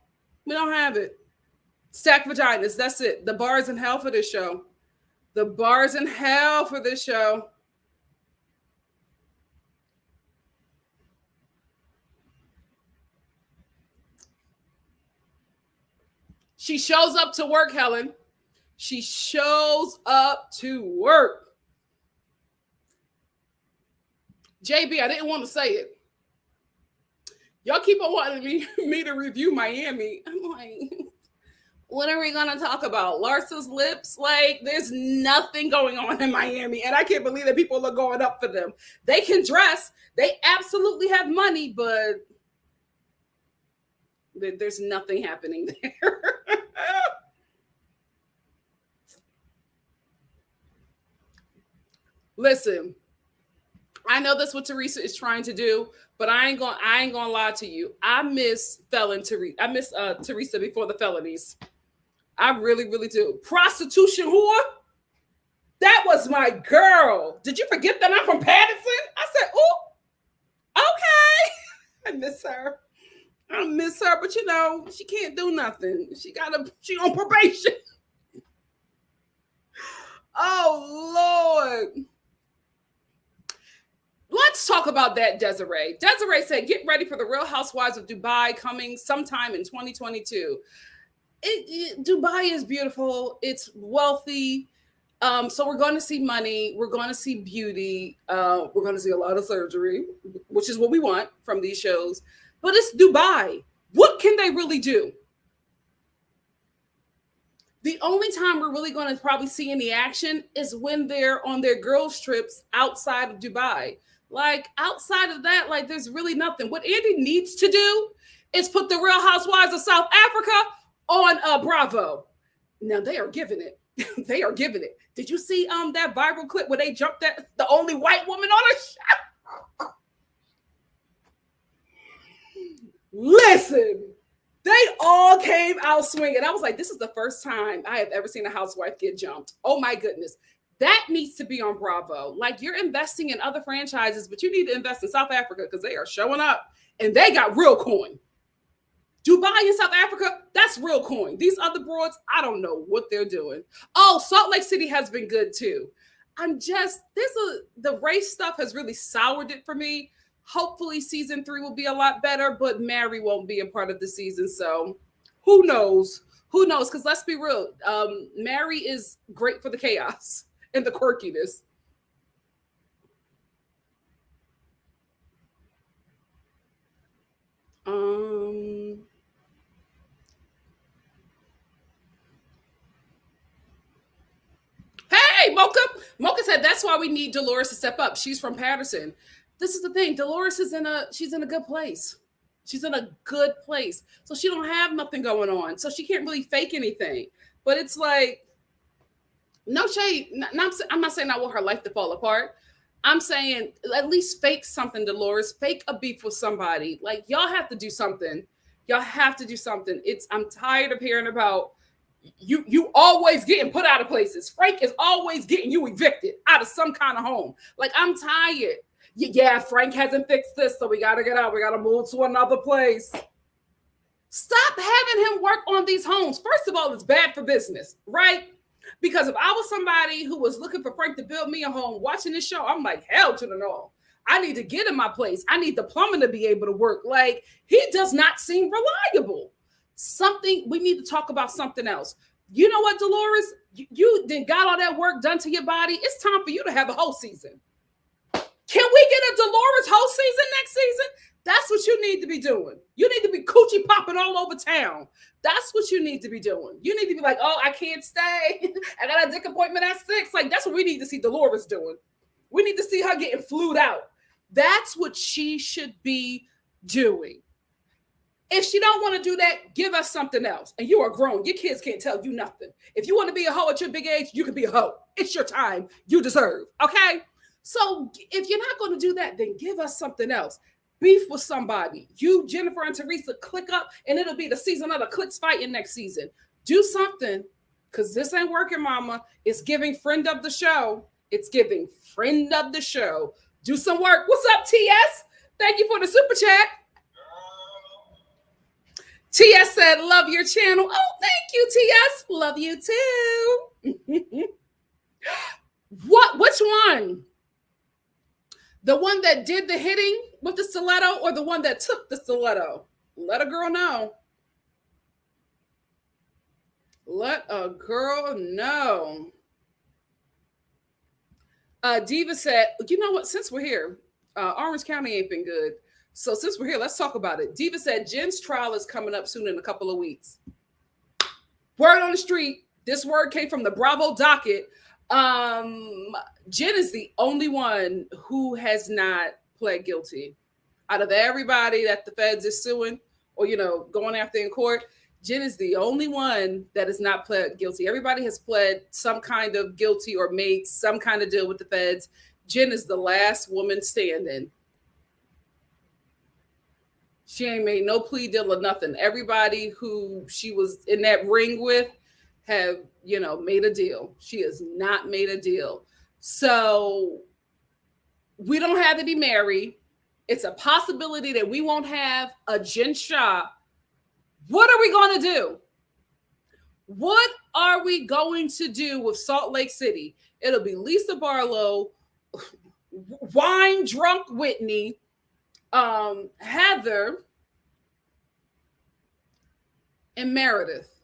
We don't have it. Stack vaginas. That's it. The bar is in hell for this show. She shows up to work, Helen. She shows up to work. JB, I didn't want to say it. Y'all keep on wanting me to review Miami. I'm like, what are we gonna talk about? Larsa's lips? Like, there's nothing going on in Miami, and I can't believe that people are going up for them. They can dress, they absolutely have money, but there's nothing happening there. Listen, I know that's what Teresa is trying to do, but I ain't gonna lie to you. I miss felon Teresa. I miss Teresa before the felonies. I really, really do. Prostitution whore. That was my girl. Did you forget that I'm from Patterson? I said, "Oh, okay." I miss her. I miss her, but she can't do nothing. She on probation. Oh Lord. Let's talk about that, Desiree. Desiree said, get ready for the Real Housewives of Dubai coming sometime in 2022. Dubai is beautiful. It's wealthy. So we're going to see money. We're going to see beauty. We're going to see a lot of surgery, which is what we want from these shows. But it's Dubai. What can they really do? The only time we're really going to probably see any action is when they're on their girls' trips outside of Dubai. Like, outside of that, like, there's really nothing. What Andy needs to do is put the Real Housewives of South Africa on Bravo. Now, they are giving it. They are giving it. Did you see that viral clip where they jumped the only white woman on a show? Listen, they all came out swinging. I was like, this is the first time I have ever seen a housewife get jumped. Oh, my goodness. That needs to be on Bravo. Like, you're investing in other franchises, but you need to invest in South Africa because they are showing up and they got real coin. Dubai and South Africa, that's real coin. These other broads, I don't know what they're doing. Oh, Salt Lake City has been good too. The race stuff has really soured it for me. Hopefully season 3 will be a lot better, but Mary won't be a part of the season. So who knows? Who knows? Because let's be real. Mary is great for the chaos and the quirkiness. Hey, Mocha said that's why we need Dolores to step up. She's from Patterson. This is the thing. Dolores she's in a good place. She's in a good place. So she don't have nothing going on. So she can't really fake anything. But it's like, no shade. I'm not saying I want her life to fall apart. I'm saying at least fake something, Dolores. Fake a beef with somebody. Like, y'all have to do something. Y'all have to do something. I'm tired of hearing about you always getting put out of places. Frank is always getting you evicted out of some kind of home. Like, I'm tired. Yeah, Frank hasn't fixed this, so we gotta get out. We gotta move to another place. Stop having him work on these homes. First of all, it's bad for business, right? Because if I was somebody who was looking for Frank to build me a home, watching this show, I'm like, hell to the no. I need to get in my place. I need the plumbing to be able to work. Like, he does not seem reliable. We need to talk about something else. You know what, Dolores? You then got all that work done to your body. It's time for you to have a whole season. Can we get a Dolores whole season next season? That's what you need to be doing. You need to be coochie popping all over town. That's what you need to be doing. You need to be like, oh, I can't stay. I got a dick appointment at 6. Like, that's what we need to see Dolores doing. We need to see her getting flued out. That's what she should be doing. If she don't want to do that, give us something else. And you are grown. Your kids can't tell you nothing. If you want to be a hoe at your big age, you can be a hoe. It's your time. You deserve. Okay? So if you're not going to do that, then give us something else. Beef with somebody. You, Jennifer, and Teresa click up, and it'll be the season of the clicks fighting next season. Do something, because this ain't working, mama. It's giving friend of the show. It's giving friend of the show. Do some work. What's up, TS? Thank you for the super chat. TS said, love your channel. Oh, thank you, TS. Love you too. Which one? The one that did the hitting with the stiletto or the one that took the stiletto? Let a girl know. let a girl know. Diva said, you know what? Since we're here, Orange County ain't been good. So since we're here, let's talk about it. Diva said Jen's trial is coming up soon in a couple of weeks. Word on the street. This word came from the Bravo docket. Jen is the only one who has not pled guilty. Out of everybody that the feds is suing or, going after in court, Jen is the only one that has not pled guilty. Everybody has pled some kind of guilty or made some kind of deal with the feds. Jen is the last woman standing. She ain't made no plea deal or nothing. Everybody who she was in that ring with have, made a deal. She has not made a deal. So we don't have to be married. It's a possibility that we won't have a Jen Shah. What are we going to do? What are we going to do with Salt Lake City? It'll be Lisa Barlow, wine drunk Whitney, Heather, and Meredith.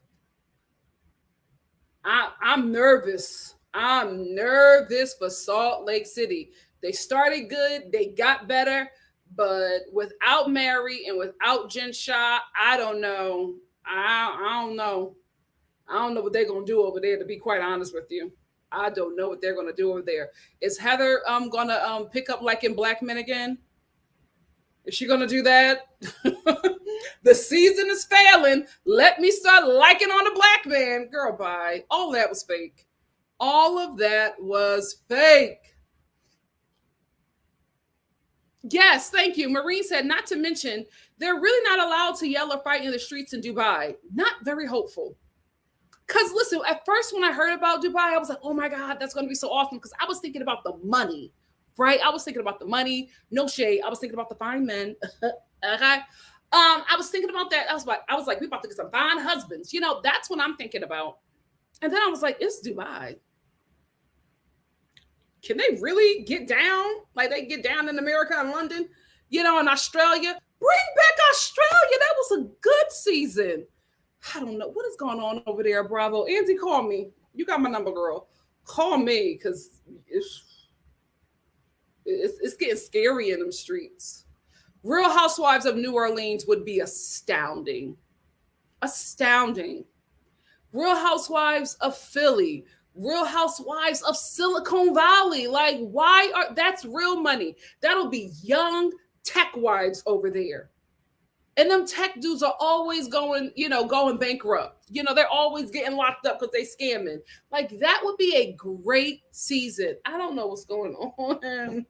I'm nervous. I'm nervous for Salt Lake City. They started good. They got better. But without Mary and without Jen Shah, I don't know. I don't know. I don't know what they're going to do over there, to be quite honest with you. I don't know what they're going to do over there. Is Heather going to pick up like in Black Men again? Is she going to do that? The season is failing. Let me start liking on the Black man. Girl, bye. All that was fake. All of that was fake. Yes, thank you. Maureen said, not to mention, they're really not allowed to yell or fight in the streets in Dubai. Not very hopeful. Because listen, at first when I heard about Dubai, I was like, oh my God, that's going to be so awesome. Because I was thinking about the money, right? I was thinking about the money. No shade. I was thinking about the fine men. Okay. I was thinking about that. I was like, we about to get some fine husbands. That's what I'm thinking about. And then I was like, it's Dubai. Can they really get down like they get down in America and London, in Australia? Bring back Australia. That was a good season. I don't know what is going on over there, Bravo. Andy, call me. You got my number, girl. Call me because it's getting scary in them streets. Real Housewives of New Orleans would be astounding. Astounding. Real Housewives of Philly. Real Housewives of Silicon Valley. Like, that's real money. That'll be young tech wives over there. And them tech dudes are always going bankrupt. They're always getting locked up because they scamming. Like, that would be a great season. I don't know what's going on.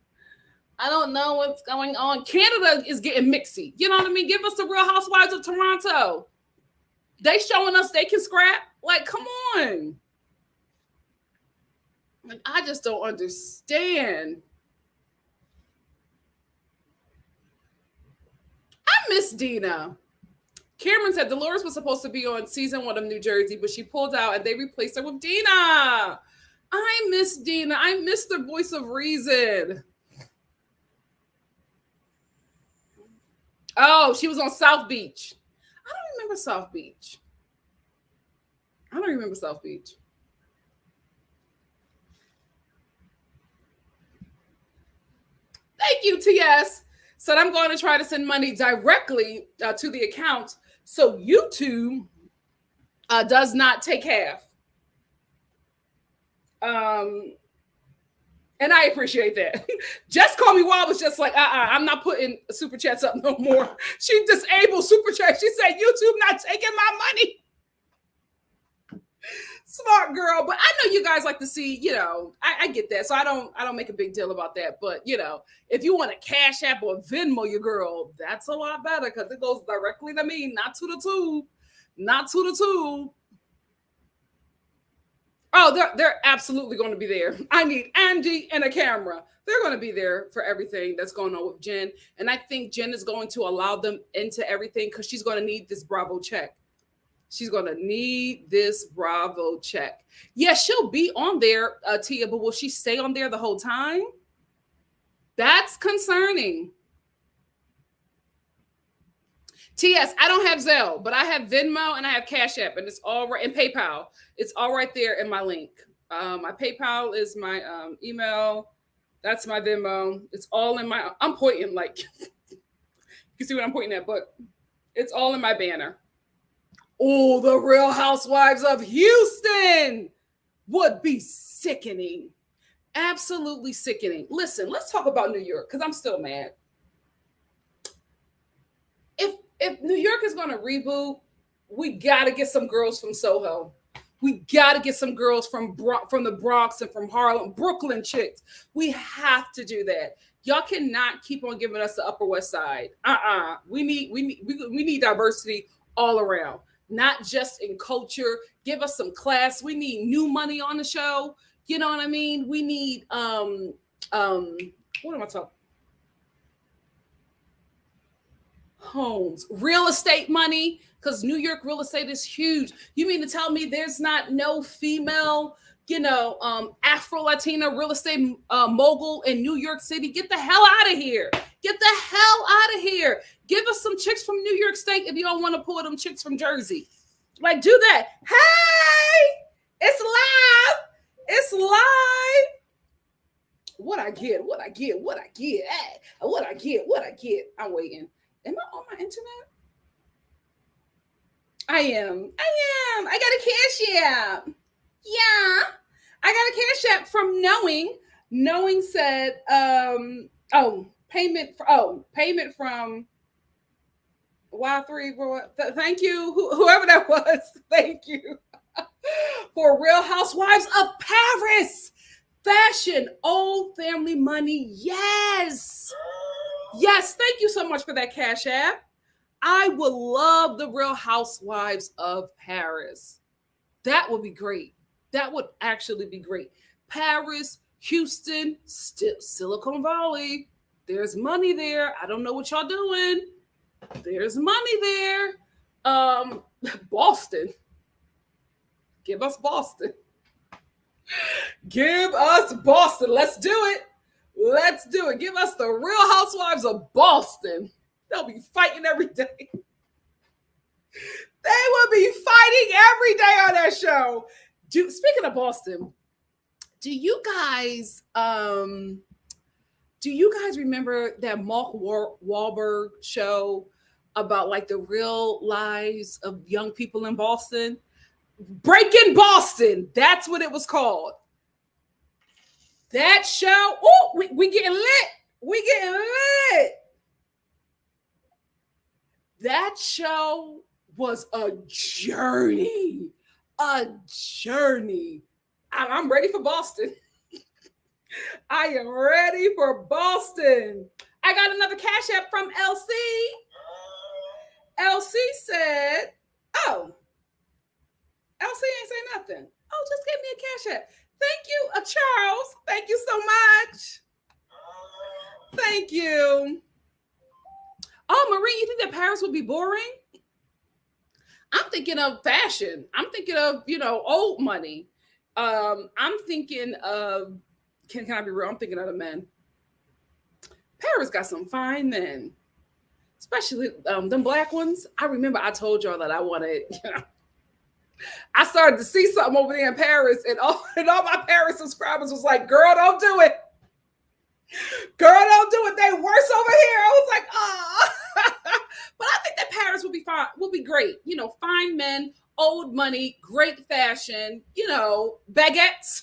I don't know what's going on. Canada is getting mixy. You know what I mean? Give us the Real Housewives of Toronto. They showing us they can scrap. Like, come on. Like, I just don't understand. I miss Dina. Cameron said Dolores was supposed to be on season 1 of New Jersey, but she pulled out and they replaced her with Dina. I miss Dina. I miss the voice of reason. Oh, she was on South Beach. I don't remember South Beach. Thank you, TS. Said I'm going to try to send money directly to the account so YouTube does not take half. And I appreciate that. Just Call Me Wild was just like, I'm not putting super chats up no more. She disabled super chats. She said, YouTube not taking my money. Smart girl. But I know you guys like to see, I get that. So I don't make a big deal about that. But, if you want a Cash App or Venmo your girl, that's a lot better because it goes directly to me, not to the tube. Not to the tube. Oh, they're absolutely going to be there. I need Andy and a camera. They're going to be there for everything that's going on with Jen. And I think Jen is going to allow them into everything because she's going to need this Bravo check. She's going to need this Bravo check. Yeah, she'll be on there, Tia, but will she stay on there the whole time? That's concerning. TS, I don't have Zelle, but I have Venmo and I have Cash App, and it's all right, and PayPal. It's all right there in my link. My PayPal is my email. That's my Venmo. It's all in my. I'm pointing like you can see what I'm pointing at, but it's all in my banner. Oh, the Real Housewives of Houston would be sickening. Absolutely sickening. Listen, let's talk about New York because I'm still mad. If New York is going to reboot, we got to get some girls from Soho. We got to get some girls from the Bronx and from Harlem, Brooklyn chicks. We have to do that. Y'all cannot keep on giving us the Upper West Side. We need diversity all around, not just in culture. Give us some class. We need new money on the show. You know what I mean? We need what am I talking? Homes, real estate money, because New York real estate is huge. You mean to tell me there's not no female, Afro Latina real estate mogul in New York City? Get the hell out of here. Get the hell out of here. Give us some chicks from New York State if you don't want to pull them chicks from Jersey. Like, do that. Hey, it's live. It's live. What I get. I'm waiting. Am I on my internet? I am. I got a Cash App. Yeah. I got a Cash App from Knowing. Knowing said, payment from Y3. Thank you. Whoever that was. Thank you. For Real Housewives of Paris. Fashion, old family money. Yes. Yes, thank you so much for that Cash App. I would love the Real Housewives of Paris. That would be great. That would actually be great. Paris, Houston, Silicon Valley. There's money there. I don't know what y'all doing. There's money there. Boston. Give us Boston. Give us Boston. Let's do it. Let's do it. Give us the Real Housewives of Boston. They'll be fighting every day. They will be fighting every day on that show. Speaking of Boston, do you guys remember that Mark Wahlberg show about like the real lives of young people in Boston? Breaking Boston. That's what it was called. That show. Oh, we getting lit. We getting lit. That show was a journey. A journey. I'm ready for Boston. I am ready for Boston. I got another Cash App from LC. LC said, oh, LC ain't say nothing. Oh, just give me a Cash App. Thank you, Charles. Thank you so much. Thank you. Oh, Marie, you think that Paris would be boring? I'm thinking of fashion. I'm thinking of, old money. I'm thinking of, can I be real? I'm thinking of the men. Paris got some fine men, especially them black ones. I remember I told y'all that I wanted, I started to see something over there in Paris, and all my Paris subscribers was like, girl, don't do it. Girl, don't do it. They worse over here. I was like, ah. But I think that Paris will be fine. Will be great. Fine men, old money, great fashion, baguettes.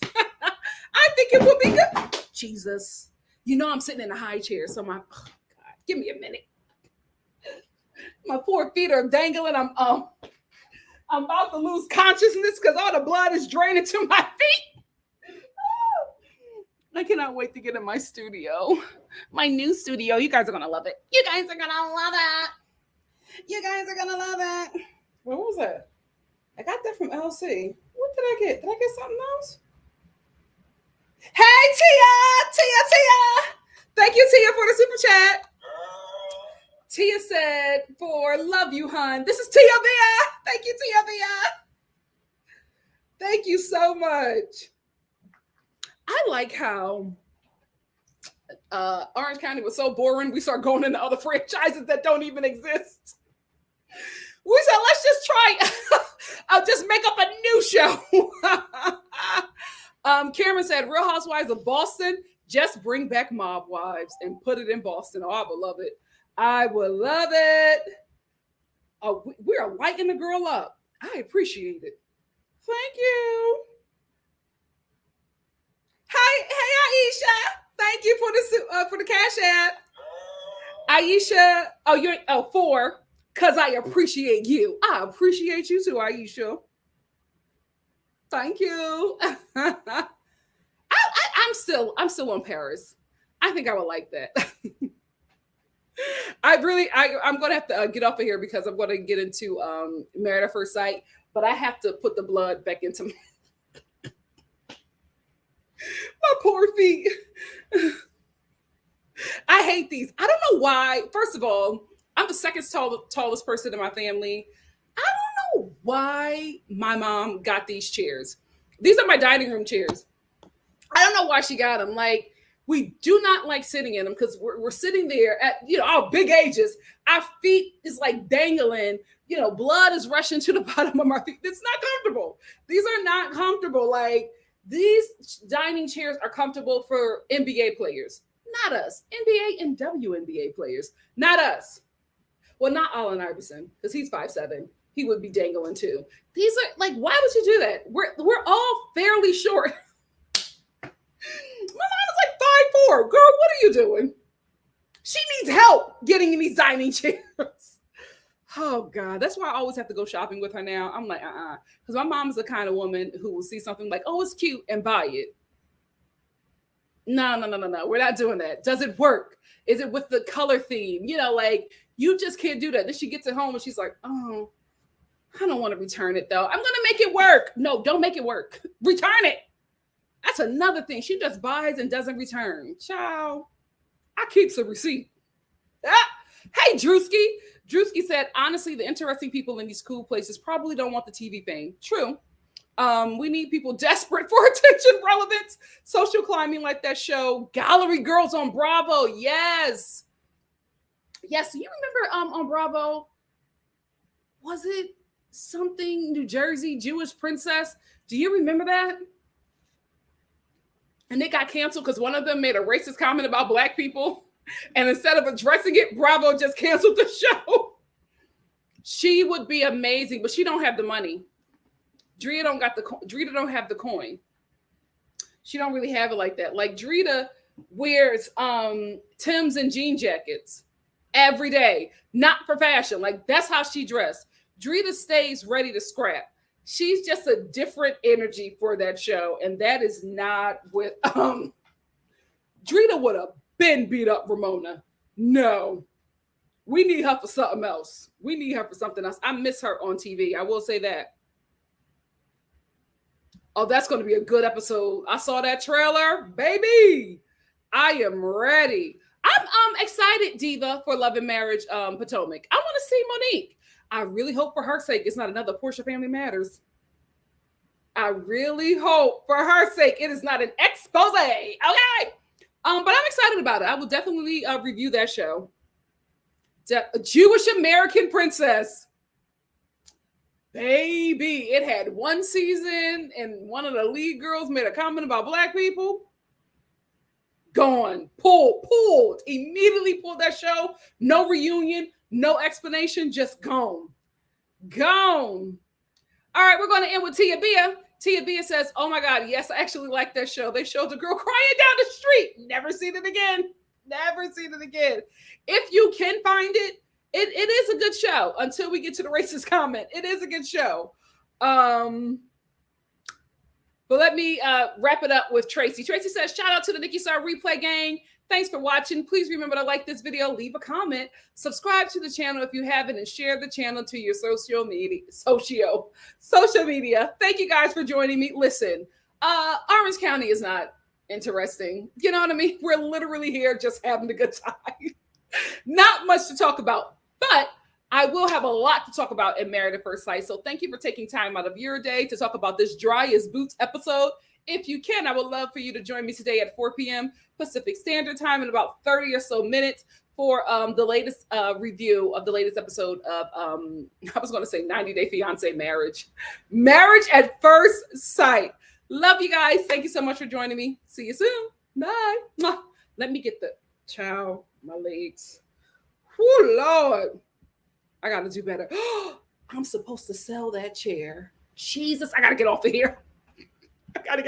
I think it will be good. Jesus. I'm sitting in a high chair, so God, give me a minute. My poor feet are dangling. I'm about to lose consciousness because all the blood is draining to my feet. I cannot wait to get in my studio. My new studio. You guys are going to love it. You guys are going to love it. You guys are going to love it. What was that? I got that from LC. What did I get? Did I get something else? Hey, Tia. Thank you, Tia, for the super chat. Tia said, for love you, hun. This is Tia Via. Thank you, Tia Via. Thank you so much. I like how Orange County was so boring. We start going into other franchises that don't even exist. We said, let's just try. I'll just make up a new show. Cameron said, Real Housewives of Boston, just bring back Mob Wives and put it in Boston. Oh, I would love it. I would love it. Oh, we are lighting the girl up. I appreciate it. Thank you. Hey, Aisha. Thank you for the cash app. Aisha, you're 4. Because I appreciate you. I appreciate you too, Aisha. Thank you. I'm still on Paris. I think I would like that. I'm going to have to get off of here because I'm going to get into Married at First Sight, but I have to put the blood back into my poor feet. I hate these. I don't know why. First of all, I'm the second tallest person in my family. I don't know why my mom got these chairs. These are my dining room chairs. I don't know why she got them. Like, we do not like sitting in them because we're sitting there at, our big ages. Our feet is like dangling. Blood is rushing to the bottom of our feet. It's not comfortable. These are not comfortable. Like, these dining chairs are comfortable for NBA players. Not us. NBA and WNBA players. Not us. Well, not Allen Iverson, because he's 5'7". He would be dangling too. These are like, why would you do that? We're all fairly short. My mom is like 5'4". Girl, what are you doing? She needs help getting in these dining chairs. Oh God, that's why I always have to go shopping with her now. I'm like, because my mom is the kind of woman who will see something like, oh, it's cute, and buy it. No. We're not doing that. Does it work? Is it with the color theme? Like, you just can't do that. Then she gets it home and she's like, oh, I don't want to return it though. I'm going to make it work. No, don't make it work. Return it. That's another thing. She just buys and doesn't return. Ciao. I keeps a receipt. Hey, Drewski. Drewski said, honestly, the interesting people in these cool places probably don't want the TV fame. True. We need people desperate for attention, relevance, social climbing like that show. Gallery Girls on Bravo. Yes. Yes. You remember on Bravo? Was it something New Jersey Jewish Princess? Do you remember that? And it got canceled because one of them made a racist comment about Black people. And instead of addressing it, Bravo just canceled the show. She would be amazing, but she don't have the money. Drita don't have the coin. She don't really have it like that. Like, Drita wears Timbs and jean jackets every day, not for fashion. Like, that's how she dressed. Drita stays ready to scrap. She's just a different energy for that show, and that is not with Drita would have been beat up Ramona. No. We need her for something else. We need her for something else. I miss her on TV. I will say that. Oh, that's going to be a good episode. I saw that trailer. Baby, I am ready. I'm excited, Diva, for Love and Marriage Potomac. I want to see Monique. I really hope for her sake it's not another Portia Family Matters. I really hope for her sake it is not an expose. Okay. But I'm excited about it. I will definitely review that show. Jewish American Princess. Baby, it had one season and one of the lead girls made a comment about Black people. Gone. Pulled. Immediately pulled that show. No reunion, no explanation, just gone. Gone. All right, we're going to end with Tia Bia. Tia Bia says, oh my God, yes, I actually like that show. They showed the girl crying down the street. Never seen it again. Never seen it again. If you can find it, it is a good show until we get to the racist comment. It is a good show. But let me wrap it up with Tracy. Tracy says, shout out to the NikkiStar replay gang. Thanks for watching. Please remember to like this video, leave a comment, subscribe to the channel if you haven't, and share the channel to your social media. Thank you guys for joining me. Listen, Orange County is not interesting. You know what I mean? We're literally here just having a good time. Not much to talk about, but I will have a lot to talk about in Married at First Sight. So thank you for taking time out of your day to talk about this dry as boots episode. If you can, I would love for you to join me today at 4 p.m. Pacific Standard Time in about 30 or so minutes for the latest review of the latest episode of I was going to say 90 Day Fiance Marriage at First Sight. Love you guys. Thank you so much for joining me. See you soon. Bye. Mwah. Let me get the ciao, my legs. Oh Lord, I gotta do better. I'm supposed to sell that chair. Jesus, I gotta get off of here. I gotta get